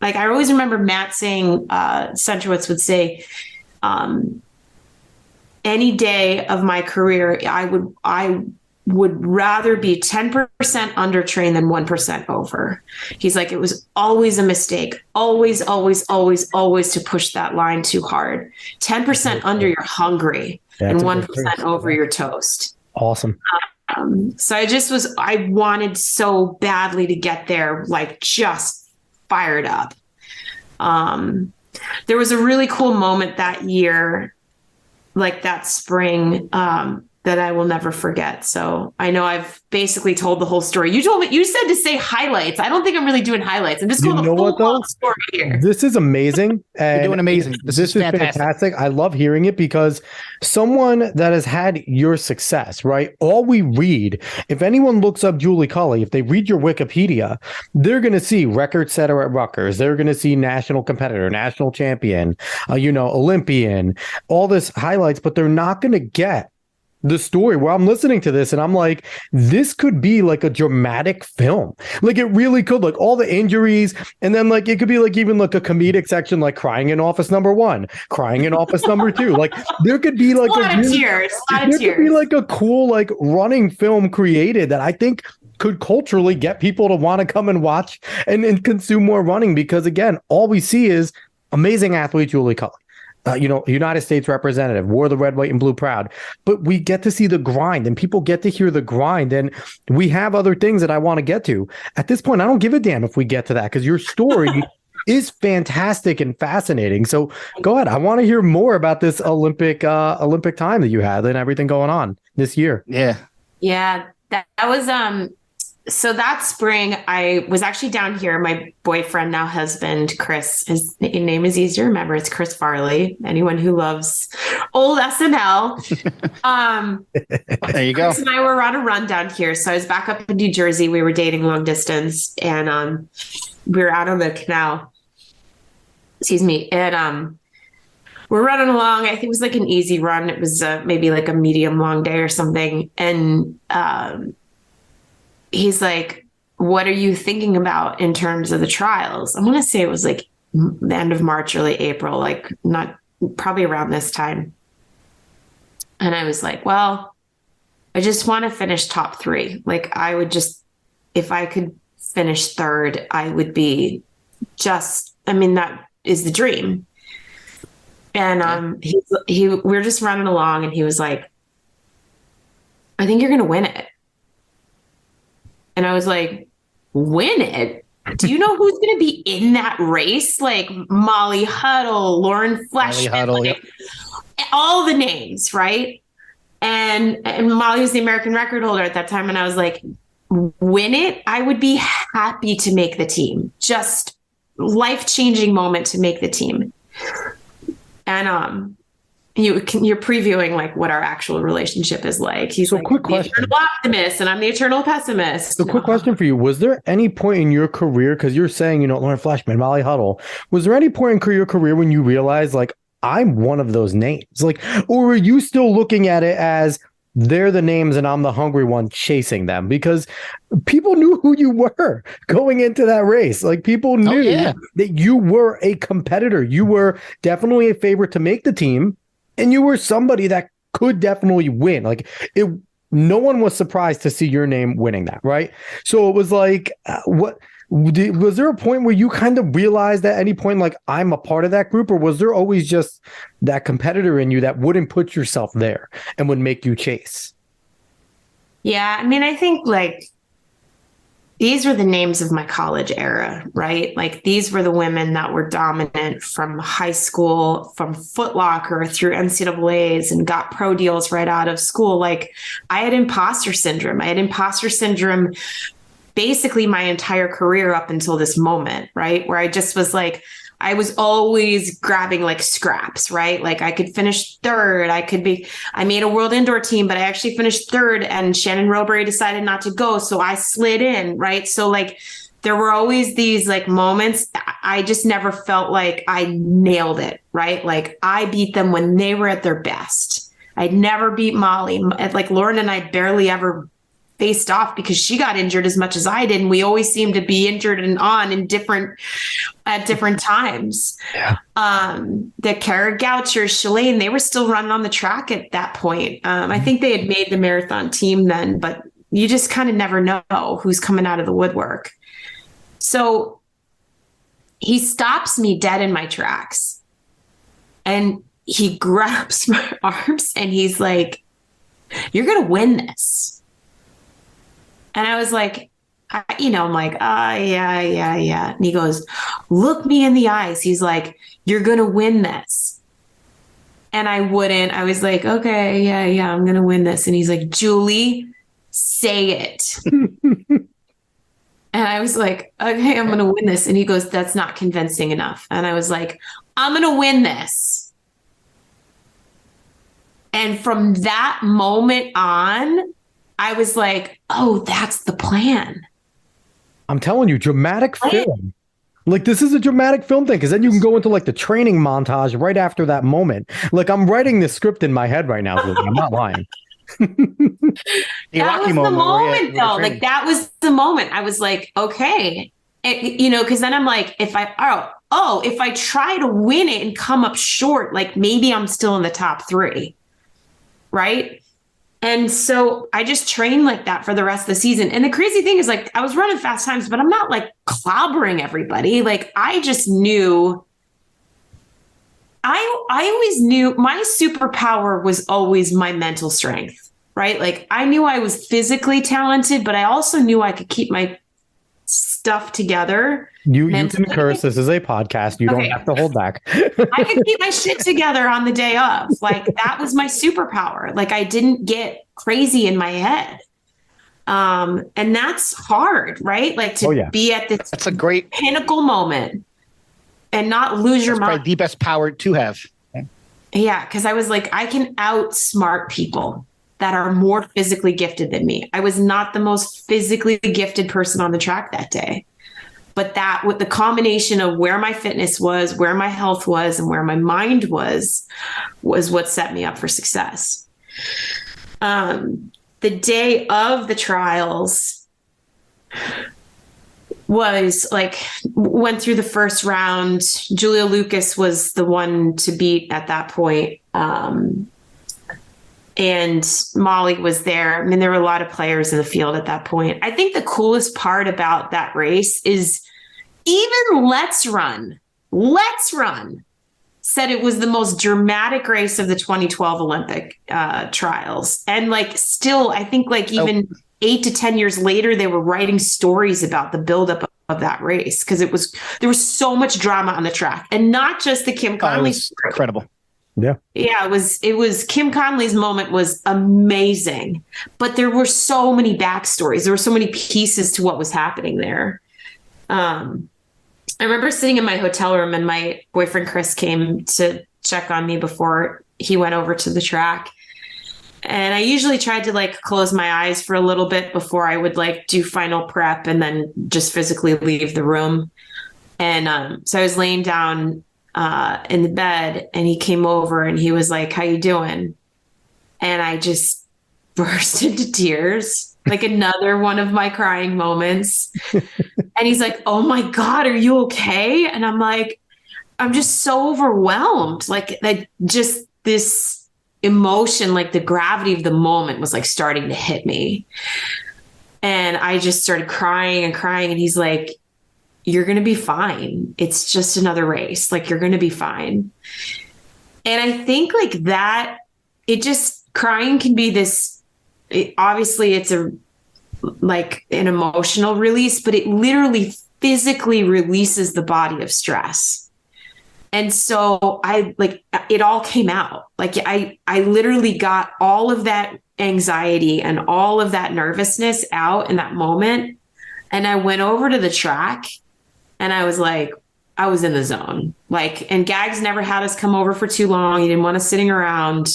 I always remember Matt saying, Centrowitz would say, any day of my career, I would rather be 10% undertrained than 1% over. He's like, it was always a mistake. Always, always, always, always to push that line too hard. 10% under, you're hungry, and 1% over, you're toast. Awesome. So I wanted so badly to get there, like just fired up. There was a really cool moment that year, like that spring, that I will never forget. So I know I've basically told the whole story. You said to say highlights. I don't think I'm really doing highlights. I'm just going the full story here. This is amazing. You're doing amazing. This is fantastic. I love hearing it, because someone that has had your success, right? All we read, if anyone looks up Julie Culley, if they read your Wikipedia, they're going to see record setter at Rutgers. They're going to see national competitor, national champion, Olympian, all this highlights, but they're not going to get the story where I'm listening to this and I'm like, this could be like a dramatic film. Like it really could, like all the injuries. And then like, it could be like even like a comedic section, like crying in office number 1, crying in office number 2. Like there could be like a lot of tears. Could be like a cool, like running film created that I think could culturally get people to want to come and watch and consume more running, because again, all we see is amazing athlete Julie Culley. United States representative, wore the red, white, and blue proud. But we get to see the grind, and people get to hear the grind. And we have other things that I want to get to. At this point, I don't give a damn if we get to that, because your story is fantastic and fascinating. So go ahead. I want to hear more about this Olympic time that you had and everything going on this year. Yeah. Yeah. That was so that spring, I was actually down here. My boyfriend, now husband, Chris, his name is easy to remember. It's Chris Farley. Anyone who loves old SNL. There you go. Chris and I were on a run down here. So I was back up in New Jersey. We were dating long distance, and we were out on the canal. Excuse me. And we're running along. I think it was like an easy run. It was maybe like a medium long day or something. And he's like, what are you thinking about in terms of the trials? I'm going to say it was like the end of March, early April, like not probably around this time. And I was like, well, I just want to finish top 3. Like I would just, if I could finish 3rd, I would be that is the dream. And we were just running along, and he was like, I think you're going to win it. And I was like, win it? Do you know who's going to be in that race? Like Molly Huddle, Lauren Fleshman, all the names, right? And Molly was the American record holder at that time. And I was like, win it? I would be happy to make the team. Just life-changing moment to make the team. And you're previewing like what our actual relationship is like. He's So like quick the question. eternal optimist and I'm the eternal pessimist. So quick question for you. Was there any point in your career, because you're saying, Lauren Flashman, Molly Huddle, was there any point in your career when you realized like, I'm one of those names? Like, or were you still looking at it as they're the names and I'm the hungry one chasing them? Because people knew who you were going into that race. Like people knew that you were a competitor. You were definitely a favorite to make the team. And you were somebody that could definitely win. Like no one was surprised to see your name winning that, right? So it was like, was there a point where you kind of realized at any point, like I'm a part of that group, or was there always just that competitor in you that wouldn't put yourself there and would make you chase? Yeah, I mean, I think like these were the names of my college era, right? Like these were the women that were dominant from high school, from Foot Locker through NCAAs and got pro deals right out of school. Like I had imposter syndrome. Basically my entire career up until this moment, right? Where I just was like, I was always grabbing like scraps, right? Like I could finish third. I made a world indoor team, but I actually finished third and Shannon Robury decided not to go. So I slid in, right? So like there were always these like moments. I just never felt like I nailed it, right? Like I beat them when they were at their best. I'd never beat Molly. Like Lauren and I barely ever faced off because she got injured as much as I did. And we always seemed to be injured and on at different times. Yeah. The Kara Goucher, Shalane, they were still running on the track at that point. I think they had made the marathon team then, but you just kind of never know who's coming out of the woodwork. So he stops me dead in my tracks and he grabs my arms and he's like, "You're going to win this." And I was like, I'm like, yeah. And he goes, "Look me in the eyes." He's like, "You're going to win this." And I wouldn't. I was like, okay, yeah, I'm going to win this. And he's like, "Julie, say it." And I was like, okay, I'm going to win this. And he goes, "That's not convincing enough." And I was like, "I'm going to win this." And from that moment on, I was like, oh, that's the plan. I'm telling you, dramatic film. Like this is a dramatic film thing, because then you can go into like the training montage right after that moment. Like I'm writing this script in my head right now. I'm not lying. That was the moment though. Like that was the moment. I was like, okay, because then I'm like, if I try to win it and come up short, like maybe I'm still in the top 3, right? And so I just trained like that for the rest of the season. And the crazy thing is like, I was running fast times, but I'm not like clobbering everybody. Like I just knew, I always knew my superpower was always my mental strength, right? Like I knew I was physically talented, but I also knew I could keep my stuff together. You can curse. This is a podcast. You don't have to hold back. I could keep my shit together on the day of. Like that was my superpower. Like I didn't get crazy in my head. And that's hard, right? Like to be at this that's a great pinnacle moment and not lose your mind. Probably the best power to have. Yeah. Cause I was like, I can outsmart people that are more physically gifted than me. I was not the most physically gifted person on the track that day. But that with the combination of where my fitness was, where my health was, and where my mind was what set me up for success. The day of the trials was like, went through the first round. Julia Lucas was the one to beat at that point. And Molly was there. I mean, there were a lot of players in the field at that point. I think the coolest part about that race is even Let's Run said it was the most dramatic race of the 2012 Olympic trials. And like, still, I think like even 8 to 10 years later, they were writing stories about the buildup of that race. Cause there was so much drama on the track, and not just the Kim Conley. Incredible. Yeah. Yeah, it was Kim Conley's moment was amazing, but there were so many backstories. There were so many pieces to what was happening there. I remember sitting in my hotel room and my boyfriend, Chris, came to check on me before he went over to the track. And I usually tried to like close my eyes for a little bit before I would like do final prep and then just physically leave the room. And so I was laying down in the bed, and he came over and he was like, "How you doing?" And I just burst into tears, like another one of my crying moments. And he's like, "Oh my God, are you okay?" And I'm like, I'm just so overwhelmed. Like just this emotion, like the gravity of the moment was like starting to hit me. And I just started crying and crying. And he's like, "You're going to be fine. It's just another race. Like, you're going to be fine." And I think like that, it just, crying can be this, obviously it's like an emotional release, but it literally physically releases the body of stress. And so it all came out. Like I literally got all of that anxiety and all of that nervousness out in that moment. And I went over to the track and I was like, I was in the zone. Like, and Gags never had us come over for too long. He didn't want us sitting around.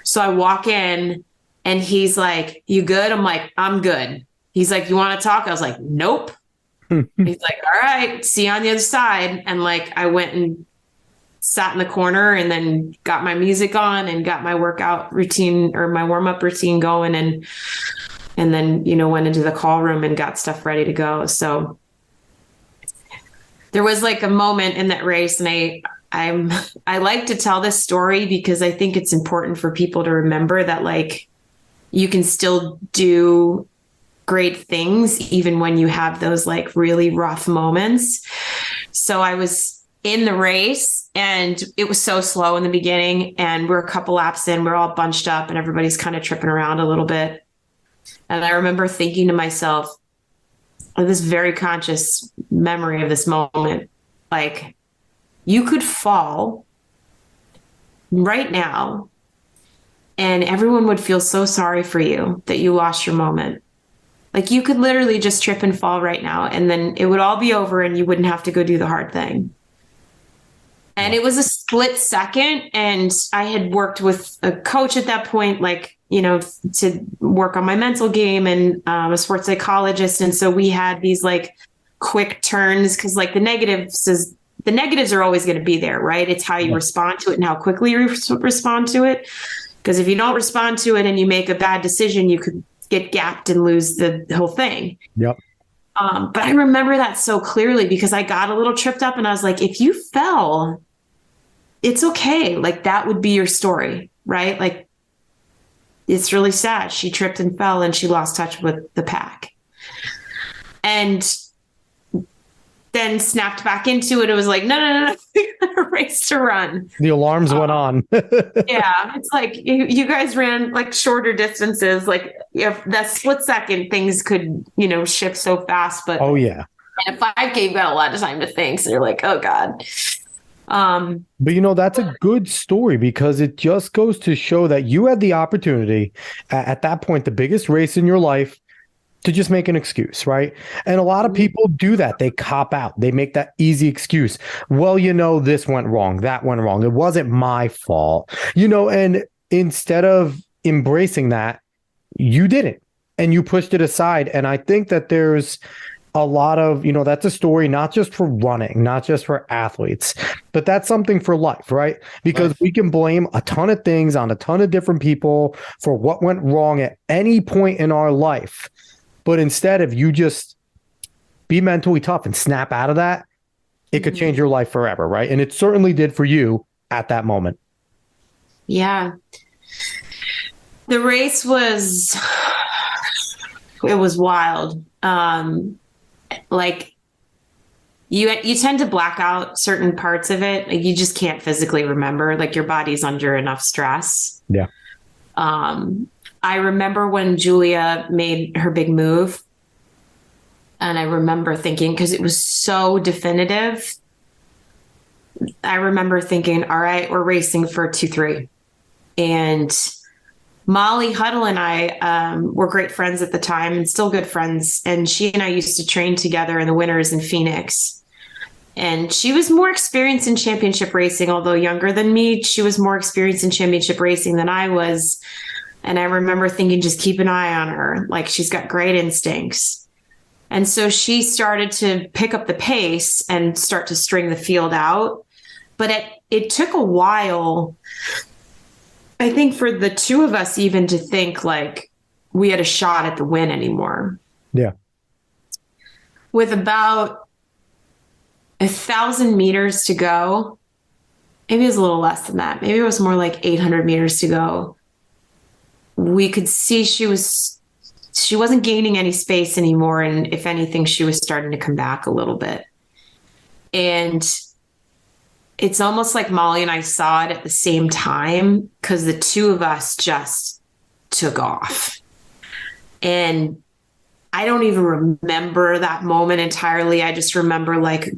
So I walk in and he's like, "You good?" I'm like, "I'm good." He's like, "You want to talk?" I was like, "Nope." He's like, "All right, see you on the other side." And like, I went and sat in the corner and then got my music on and got my workout routine or my warm-up routine going. And then, went into the call room and got stuff ready to go. So there was like a moment in that race, and I like to tell this story because I think it's important for people to remember that like you can still do great things even when you have those like really rough moments. So I was in the race and it was so slow in the beginning, and we're a couple laps in, we're all bunched up and everybody's kind of tripping around a little bit. And I remember thinking to myself, this very conscious memory of this moment, like, you could fall right now and everyone would feel so sorry for you that you lost your moment. Like, you could literally just trip and fall right now, and then it would all be over and you wouldn't have to go do the hard thing. And it was a split second. And I had worked with a coach at that point, like, to work on my mental game, and a sports psychologist. And so we had these like quick turns, because like the negatives are always going to be there, right? It's how you respond to it and how quickly you respond to it. Because if you don't respond to it and you make a bad decision, you could get gapped and lose the whole thing. Yep. But I remember that so clearly because I got a little tripped up and I was like, if you fell, it's okay. Like, that would be your story, right? Like, it's really sad. She tripped and fell and she lost touch with the pack. And then snapped back into it. It was like, no, we got a race to run. The alarms went on. Yeah. It's like, you guys ran like shorter distances. Like, if that split second, things could, shift so fast. But oh yeah. And a 5K, you've got a lot of time to think. So you're like, oh God. But that's a good story, because it just goes to show that you had the opportunity at that point, the biggest race in your life, to just make an excuse, right? And a lot of people do that. They cop out. They make that easy excuse. Well, this went wrong. That went wrong. It wasn't my fault, and instead of embracing that, you didn't, and you pushed it aside. And I think that there's a lot of, that's a story, not just for running, not just for athletes, but that's something for life, right? Because we can blame a ton of things on a ton of different people for what went wrong at any point in our life. But instead, if you just be mentally tough and snap out of that, it could change your life forever, right? And it certainly did for you at that moment. Yeah. The race was wild. Like, you tend to black out certain parts of it. Like, you just can't physically remember, like, your body's under enough stress. Yeah. I remember when Julia made her big move, and I remember thinking, because it was so definitive, I remember thinking, all right, we're racing for 2-3. And Molly Huddle and I were great friends at the time, and still good friends. And she and I used to train together in the winters in Phoenix. And she was more experienced in championship racing, although younger than me. She was more experienced in championship racing than I was. And I remember thinking, just keep an eye on her. Like, she's got great instincts. And so she started to pick up the pace and start to string the field out. But it took a while, I think, for the two of us even to think like we had a shot at the win anymore. Yeah. With about 1,000 meters to go, maybe it was a little less than that. Maybe it was more like 800 meters to go. We could see she wasn't gaining any space anymore. And if anything, she was starting to come back a little bit. And it's almost like Molly and I saw it at the same time, because the two of us just took off. And I don't even remember that moment entirely. I just remember like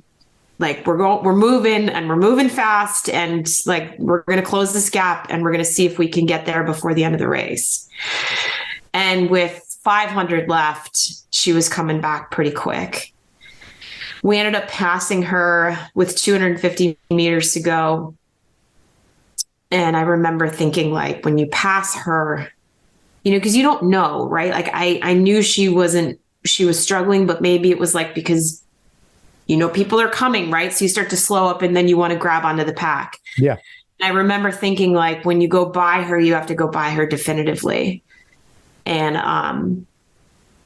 we're moving fast, and like, we're going to close this gap, and we're going to see if we can get there before the end of the race. And with 500 left, she was coming back pretty quick. We ended up passing her with 250 meters to go. And I remember thinking, like, when you pass her, because you don't know, right? Like, I knew she was struggling, but maybe it was like, because, people are coming, right? So you start to slow up, and then you want to grab onto the pack. Yeah. And I remember thinking, like, when you go by her, you have to go by her definitively. And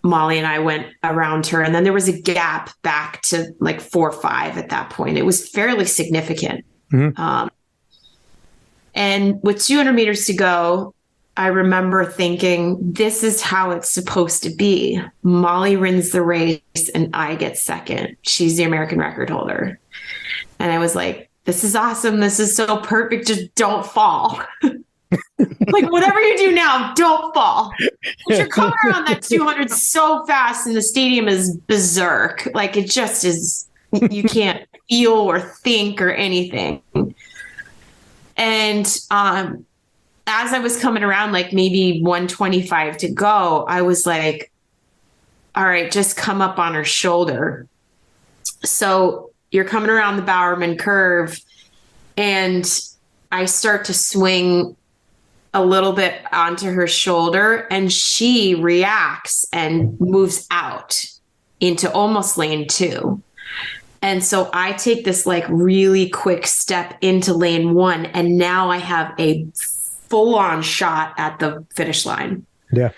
Molly and I went around her, and then there was a gap back to like 4 or 5 at that point. It was fairly significant. Mm-hmm. And with 200 meters to go, I remember thinking, this is how it's supposed to be. Molly wins the race and I get second. She's the American record holder. And I was like, this is awesome. This is so perfect. Just don't fall. Like, whatever you do now, don't fall. But you're coming around that 200 so fast, and the stadium is berserk. Like, it just is, you can't feel or think or anything. And as I was coming around, like maybe 125 to go, I was like, all right, just come up on her shoulder. So you're coming around the Bowerman curve, and I start to swing a little bit onto her shoulder, and she reacts and moves out into almost lane 2. And so I take this like really quick step into lane 1, and now I have a full-on shot at the finish line. Yeah.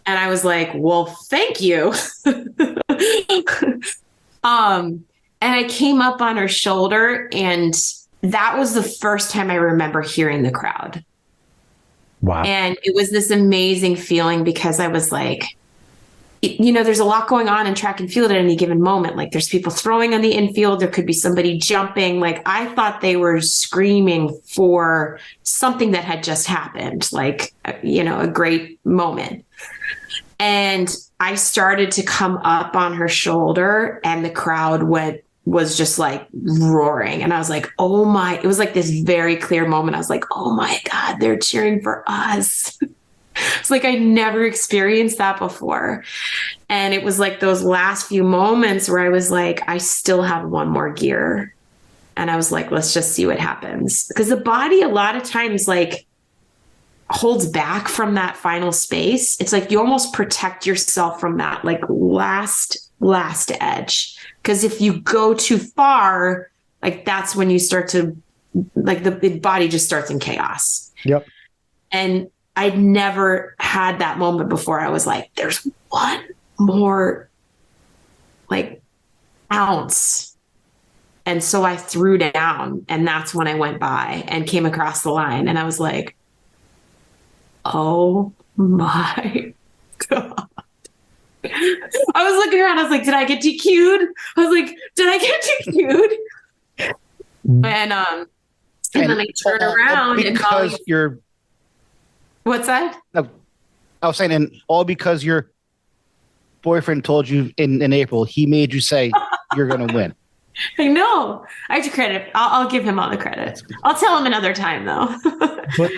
And I was like, well, thank you. And I came up on her shoulder, and that was the first time I remember hearing the crowd. Wow. And it was this amazing feeling, because I was like, there's a lot going on in track and field at any given moment. Like, there's people throwing on the infield. There could be somebody jumping. Like, I thought they were screaming for something that had just happened, like, a great moment. And I started to come up on her shoulder, and the crowd was just like roaring. And I was like, oh my, it was like this very clear moment. I was like, oh my God, they're cheering for us. It's like, I never experienced that before. And it was like those last few moments where I was like, I still have one more gear. And I was like, let's just see what happens. Because the body, a lot of times, like, holds back from that final space. It's like you almost protect yourself from that, like, last edge. Because if you go too far, like, that's when you start to, like, the body just starts in chaos. Yep. And I'd never had that moment before. I was like, there's one more, like, ounce. And so I threw down, and that's when I went by and came across the line. And I was like, oh my God. I was looking around. I was like, did I get DQ'd? I was like, did I get DQ'd? And then I turn around and because you're. What's that? No, I was saying, and all because your boyfriend told you in April, he made you say you're going to win. I know. I have to credit. I'll give him all the credit. I'll tell him another time, though. But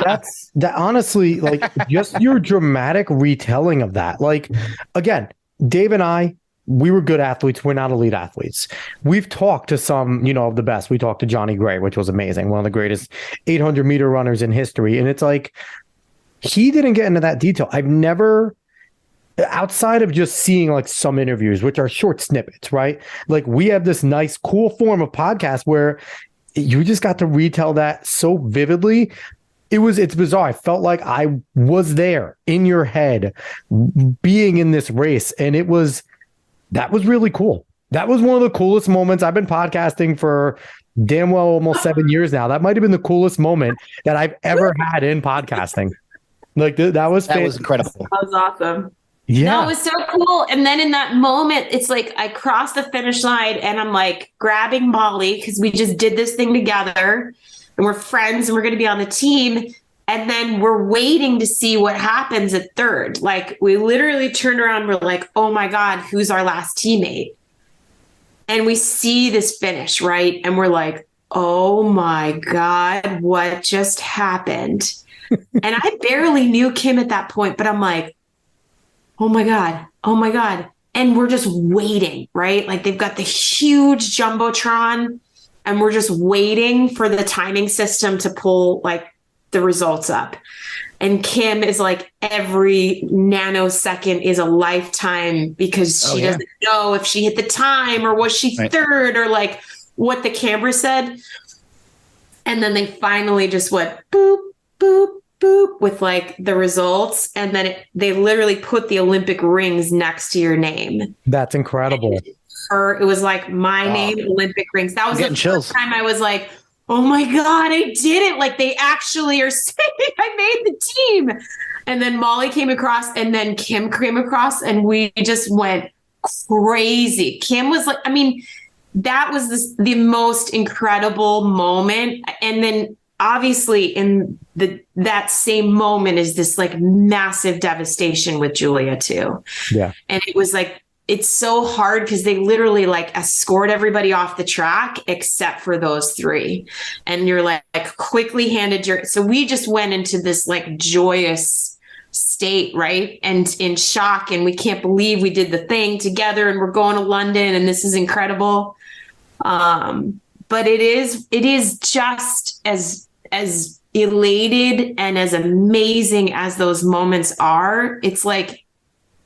that honestly, like, just your dramatic retelling of that. Like, again, Dave and I, we were good athletes. We're not elite athletes. We've talked to some, of the best. We talked to Johnny Gray, which was amazing. One of the greatest 800-meter runners in history. And it's like, he didn't get into that detail. I've never, outside of just seeing like some interviews, which are short snippets, right? Like we have this nice, cool form of podcast where you just got to retell that so vividly. It's bizarre. I felt like I was there in your head being in this race. And that was really cool. That was one of the coolest moments. I've been podcasting for damn well almost 7 years now. That might've been the coolest moment that I've ever had in podcasting. Like that was incredible. That was awesome. Yeah. No, it was so cool. And then in that moment, it's like I crossed the finish line and I'm like grabbing Molly because we just did this thing together and we're friends and we're going to be on the team. And then we're waiting to see what happens at third. Like we literally turned around. We're like, oh my God, who's our last teammate? And we see this finish, right? And we're like, oh my God, what just happened? And I barely knew Kim at that point, but I'm like, oh my God, oh my God. And we're just waiting, right? Like they've got the huge Jumbotron and we're just waiting for the timing system to pull like the results up. And Kim is like, every nanosecond is a lifetime because she doesn't know if she hit the time or was she third or like what the camera said. And then they finally just went boop, boop, boop with like the results. And then they literally put the Olympic rings next to your name. That's incredible. It was like my name, Olympic rings. That was the first time I was like, oh my God, I did it. Like they actually are saying I made the team. And then Molly came across and then Kim came across and we just went crazy. Kim was like, that was the most incredible moment. And then obviously in that same moment is this like massive devastation with Julia too. Yeah. And it was like, it's so hard because they literally like escort everybody off the track except for those three. And you're like quickly handed so we just went into this like joyous state, right? And in shock. And we can't believe we did the thing together and we're going to London and this is incredible. But it is just as elated and as amazing as those moments are. It's like,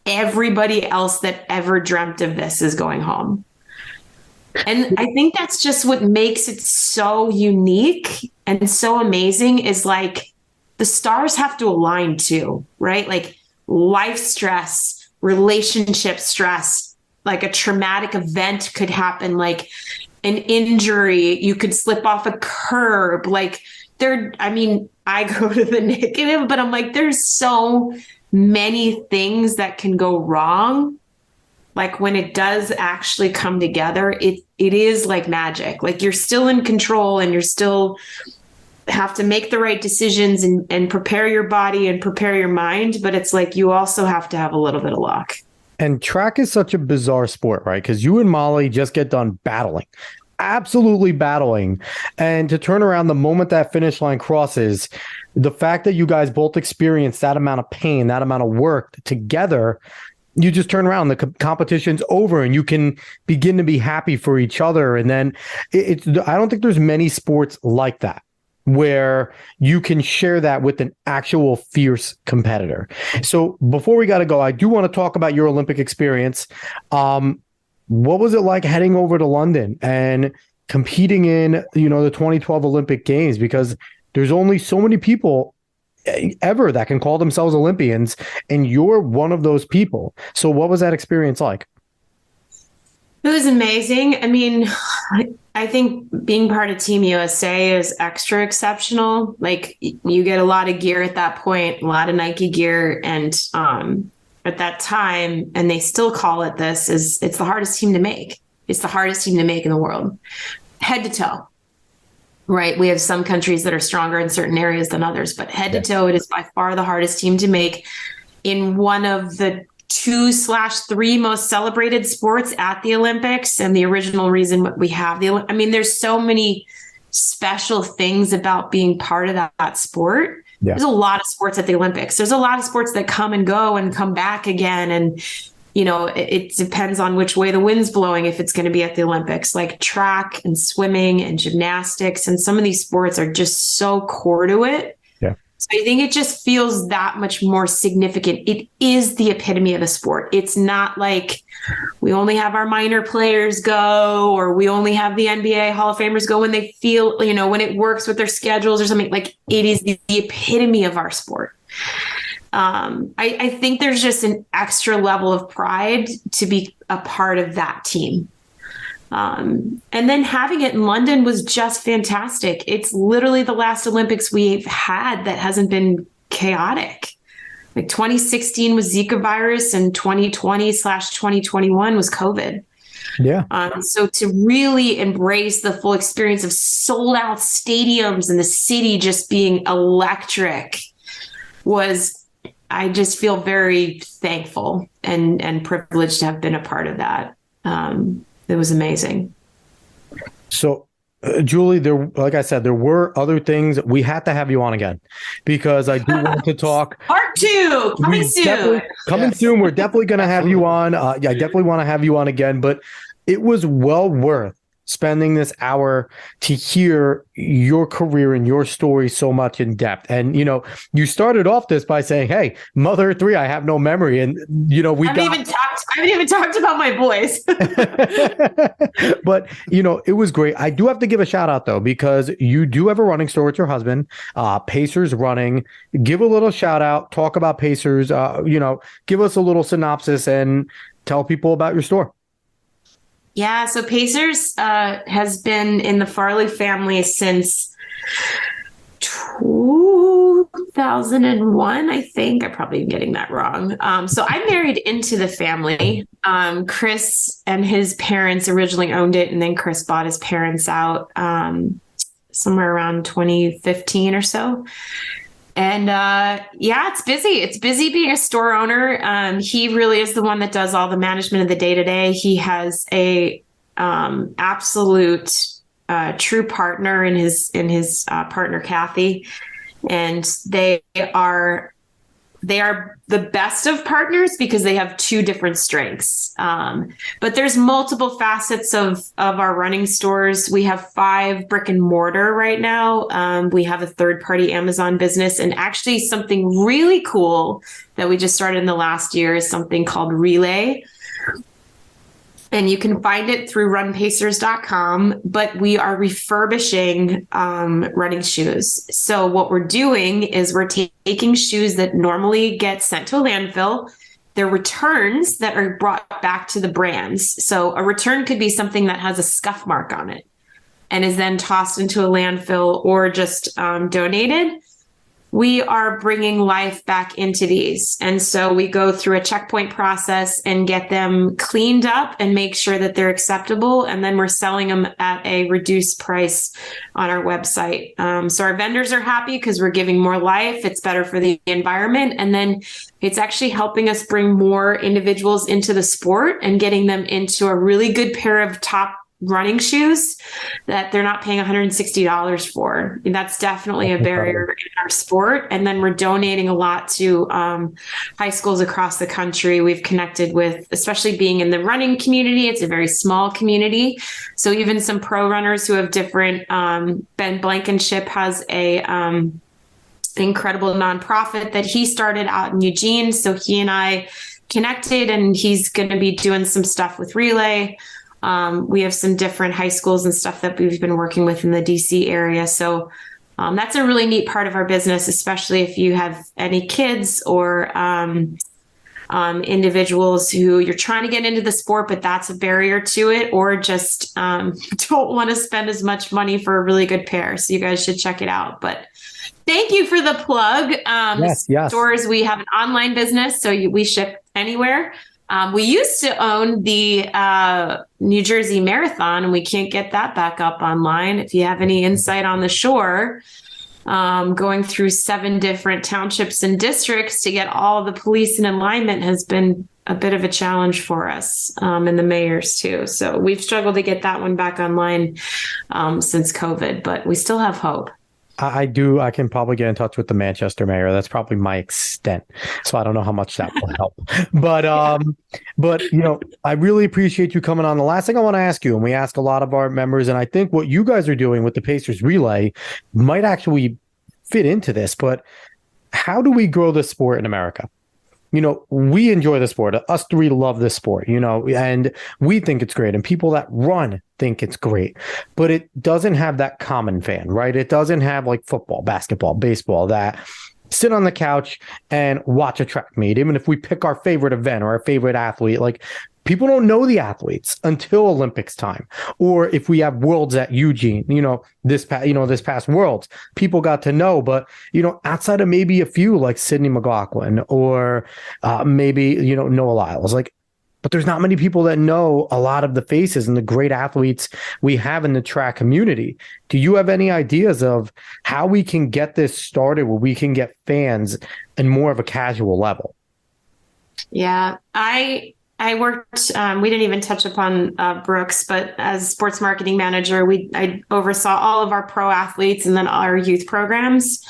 everybody else that ever dreamt of this is going home. And I think that's just what makes it so unique and so amazing is like the stars have to align too, right? Like life stress, relationship stress, like a traumatic event could happen, like an injury, you could slip off a curb. Like I go to the negative, but I'm like, there's so many things that can go wrong. Like when it does actually come together, it is like magic. Like you're still in control and you're still have to make the right decisions and prepare your body and prepare your mind. But it's like, you also have to have a little bit of luck. And track is such a bizarre sport, right? Because you and Molly just get done battling. Absolutely battling. And to turn around the moment that finish line crosses, the fact that you guys both experienced that amount of pain, that amount of work together, you just turn around, the competition's over and you can begin to be happy for each other. And then I don't think there's many sports like that where you can share that with an actual fierce competitor. So before we got to go, I do want to talk about your Olympic experience. What was it like heading over to London and competing in, the 2012 Olympic Games? Because there's only so many people ever that can call themselves Olympians, and you're one of those people. So what was that experience like? It was amazing. I think being part of Team USA is extra exceptional. Like you get a lot of gear at that point, a lot of Nike gear. And at that time, and they still call it this, it's the hardest team to make. It's the hardest team to make in the world, head to toe. Right. We have some countries that are stronger in certain areas than others, but head to toe, it is by far the hardest team to make in one of the 2/3 most celebrated sports at the Olympics. And the original reason we have there's so many special things about being part of that sport. Yeah. There's a lot of sports at the Olympics. There's a lot of sports that come and go and come back again. And it depends on which way the wind's blowing if it's going to be at the Olympics, like track and swimming and gymnastics. And some of these sports are just so core to it. Yeah. So I think it just feels that much more significant. It is the epitome of a sport. It's not like we only have our minor players go, or we only have the NBA Hall of Famers go when they feel, when it works with their schedules or something. Like, it is the epitome of our sport. I think there's just an extra level of pride to be a part of that team. And then having it in London was just fantastic. It's literally the last Olympics we've had that hasn't been chaotic. Like 2016 was Zika virus, and 2020/2021 was COVID. Yeah. So to really embrace the full experience of sold out stadiums and the city just being electric I just feel very thankful and privileged to have been a part of that. It was amazing. So, Julie, like I said, there were other things. We had to have you on again because I do want to talk. Part 2 coming soon. Coming soon. We're definitely going to have you on. I definitely want to have you on again, but it was well worth spending this hour to hear your career and your story so much in depth. And, you started off this by saying, hey, mother of 3, I have no memory. And, I haven't even talked about my boys. But, it was great. I do have to give a shout out, though, because you do have a running store with your husband, Pacers Running. Give a little shout out, talk about Pacers, give us a little synopsis and tell people about your store. Yeah, so Pacers has been in the Farley family since 2001, I think. I'm probably getting that wrong. So I married into the family. Chris and his parents originally owned it, and then Chris bought his parents out somewhere around 2015 or so. And it's busy. It's busy being a store owner. He really is the one that does all the management of the day-to-day. He has a absolute true partner in his partner, Kathy, and they are the best of partners because they have two different strengths. But there's multiple facets of our running stores. We have 5 brick and mortar right now. We have a third-party Amazon business, and actually something really cool that we just started in the last year is something called Relay. And you can find it through runpacers.com, but we are refurbishing running shoes. So what we're doing is we're taking shoes that normally get sent to a landfill. They're returns that are brought back to the brands. So a return could be something that has a scuff mark on it and is then tossed into a landfill or just donated. We are bringing life back into these. And so we go through a checkpoint process and get them cleaned up and make sure that they're acceptable. And then we're selling them at a reduced price on our website. So our vendors are happy because we're giving more life. It's better for the environment. And then it's actually helping us bring more individuals into the sport and getting them into a really good pair of top running shoes that they're not paying $160 for. And that's definitely a barrier in our sport. And then we're donating a lot to high schools across the country. We've connected with, especially being in the running community, it's a very small community. So even some pro runners who have different, Ben Blankenship has a incredible nonprofit that he started out in Eugene. So he and I connected, and he's going to be doing some stuff with Relay. We have some different high schools and stuff that we've been working with in the DC area. So that's a really neat part of our business, especially if you have any kids or individuals who you're trying to get into the sport, but that's a barrier to it, or just don't want to spend as much money for a really good pair. So you guys should check it out. But thank you for the plug. Yes. Stores, we have an online business, so we ship anywhere. We used to own the New Jersey Marathon, and we can't get that back up online. If you have any insight on the shore, going through 7 different townships and districts to get all the police in alignment has been a bit of a challenge for us, and the mayors too. So we've struggled to get that one back online since COVID, but we still have hope. I do. I can probably get in touch with the Manchester mayor. That's probably my extent. So I don't know how much that will help. But I really appreciate you coming on. The last thing I want to ask you, and we ask a lot of our members, and I think what you guys are doing with the Pacers Relay might actually fit into this, but how do we grow the sport in America? We enjoy the sport. Us three love this sport, and we think it's great. And people that run think it's great, but it doesn't have that common fan, right? It doesn't have like football, basketball, baseball that sit on the couch and watch a track meet. Even if we pick our favorite event or our favorite athlete, like people don't know the athletes until Olympics time. Or if we have Worlds at Eugene, this past Worlds, people got to know. But, outside of maybe a few like Sydney McLaughlin or maybe, Noah Lyles, but there's not many people that know a lot of the faces and the great athletes we have in the track community. Do you have any ideas of how we can get this started where we can get fans in more of a casual level? Yeah, I worked, we didn't even touch upon Brooks, but as sports marketing manager, I oversaw all of our pro athletes and then our youth programs.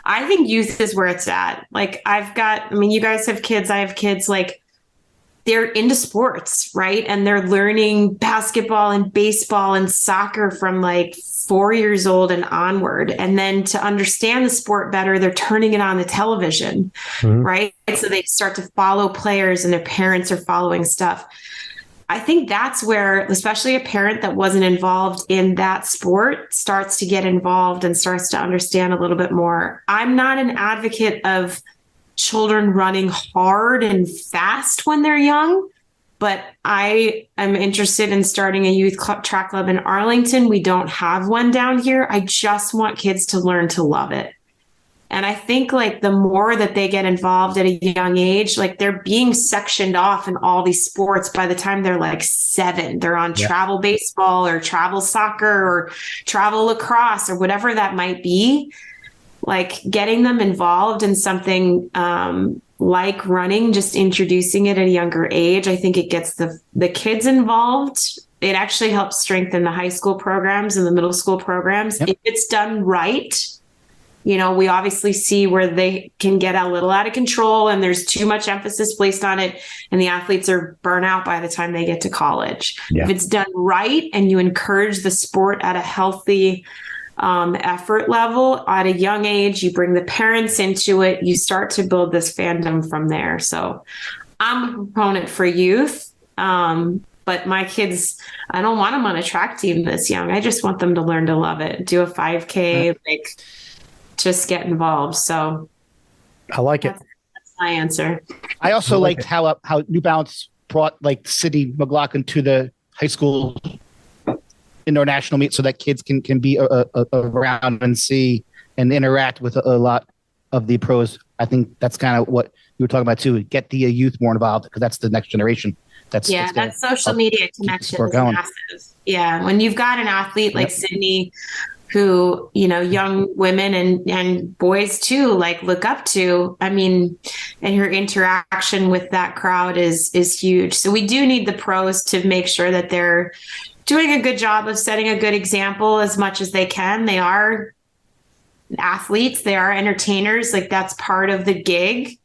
I think youth is where it's at. You guys have kids, I have kids, they're into sports, right? And they're learning basketball and baseball and soccer from 4 years old and onward. And then to understand the sport better, they're turning it on the television, right? So they start to follow players and their parents are following stuff. I think that's where, especially a parent that wasn't involved in that sport starts to get involved and starts to understand a little bit more. I'm not an advocate of children running hard and fast when they're young, but I am interested in starting a youth track club in Arlington. We don't have one down here. I just want kids to learn to love it. And I think the more that they get involved at a young age, they're being sectioned off in all these sports by the time they're 7. They're on travel baseball or travel soccer or travel lacrosse or whatever that might be. Getting them involved in something like running, just introducing it at a younger age, I think it gets the kids involved. It actually helps strengthen the high school programs and the middle school programs. Yep. If it's done right, we obviously see where they can get a little out of control and there's too much emphasis placed on it and the athletes are burnt out by the time they get to college. Yeah. If it's done right and you encourage the sport at a healthy effort level at a young age, you bring the parents into it, you start to build this fandom from there. So I'm a proponent for youth. But my kids, I don't want them on a track team this young. I just want them to learn to love it. Do a 5K, just get involved. So I like it. That's my answer. I also liked how New Balance brought Sydney McLaughlin to the high school indoor national meet so that kids can be around and see and interact with a lot of the pros. I think that's kind of what you were talking about too. Get the youth more involved because that's the next generation. That social media connection is massive. Yeah, when you've got an athlete like Sydney, who young women and boys too look up to. I mean, and her interaction with that crowd is huge. So we do need the pros to make sure that they're doing a good job of setting a good example as much as they can. They are athletes, they are entertainers. That's part of the gig.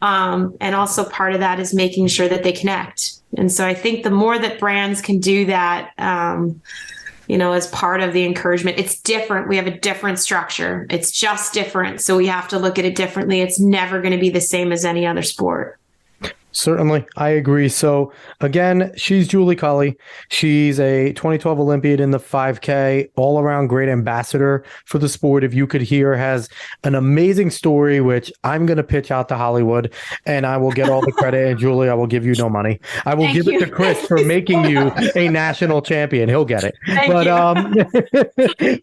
And also part of that is making sure that they connect. And so I think the more that brands can do that, as part of the encouragement, it's different. We have a different structure. It's just different. So we have to look at it differently. It's never going to be the same as any other sport. Certainly. I agree. So again, she's Julie Culley. She's a 2012 Olympian in the 5K, all around great ambassador for the sport. If you could hear, has an amazing story, which I'm going to pitch out to Hollywood and I will get all the credit. And Julie, I will give you no money. I will give it to Chris for making you a national champion. He'll get it.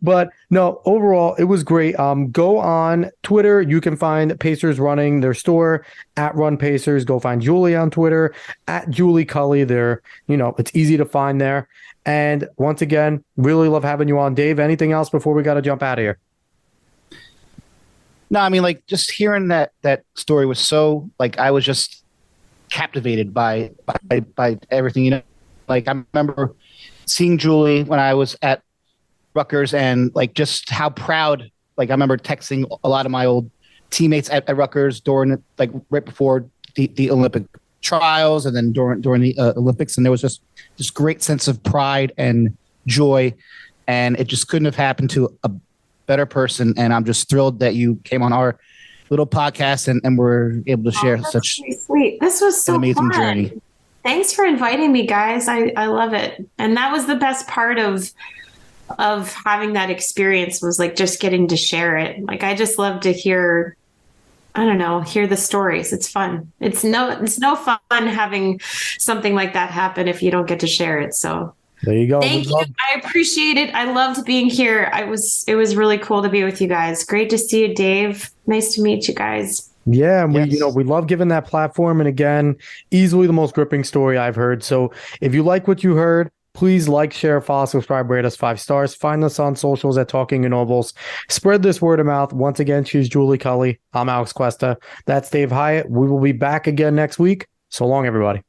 But no, overall, it was great. Go on Twitter. You can find Pacers Running, their store at Run Pacers. Go find Julie on Twitter at Julie Culley. There, it's easy to find there. And once again, really love having you on. Dave, anything else before we got to jump out of here? No, I mean, just hearing that story was so I was just captivated by everything. I remember seeing Julie when I was at Rutgers and just how proud like I remember texting a lot of my old teammates at Rutgers during like right before the Olympic trials and then during the Olympics, and there was just this great sense of pride and joy, and it just couldn't have happened to a better person. And I'm just thrilled that you came on our little podcast and were able to share such sweet. This was so an amazing fun. journey. Thanks for inviting me, guys. I love it. And that was the best part of having that experience, was like just getting to share it. Like, I just love to hear the stories. It's fun. It's no fun having something like that happen if you don't get to share it. So there you go. Thank you. I appreciate it. I loved being here. It was really cool to be with you guys. Great to see you, Dave. Nice to meet you guys. Yeah, and we love giving that platform. And again, easily the most gripping story I've heard. So if you like what you heard, please like, share, follow, subscribe, rate us 5 stars. Find us on socials at Talking in Ovals. Spread this word of mouth. Once again, she's Julie Culley. I'm Alex Cuesta. That's Dave Hyatt. We will be back again next week. So long, everybody.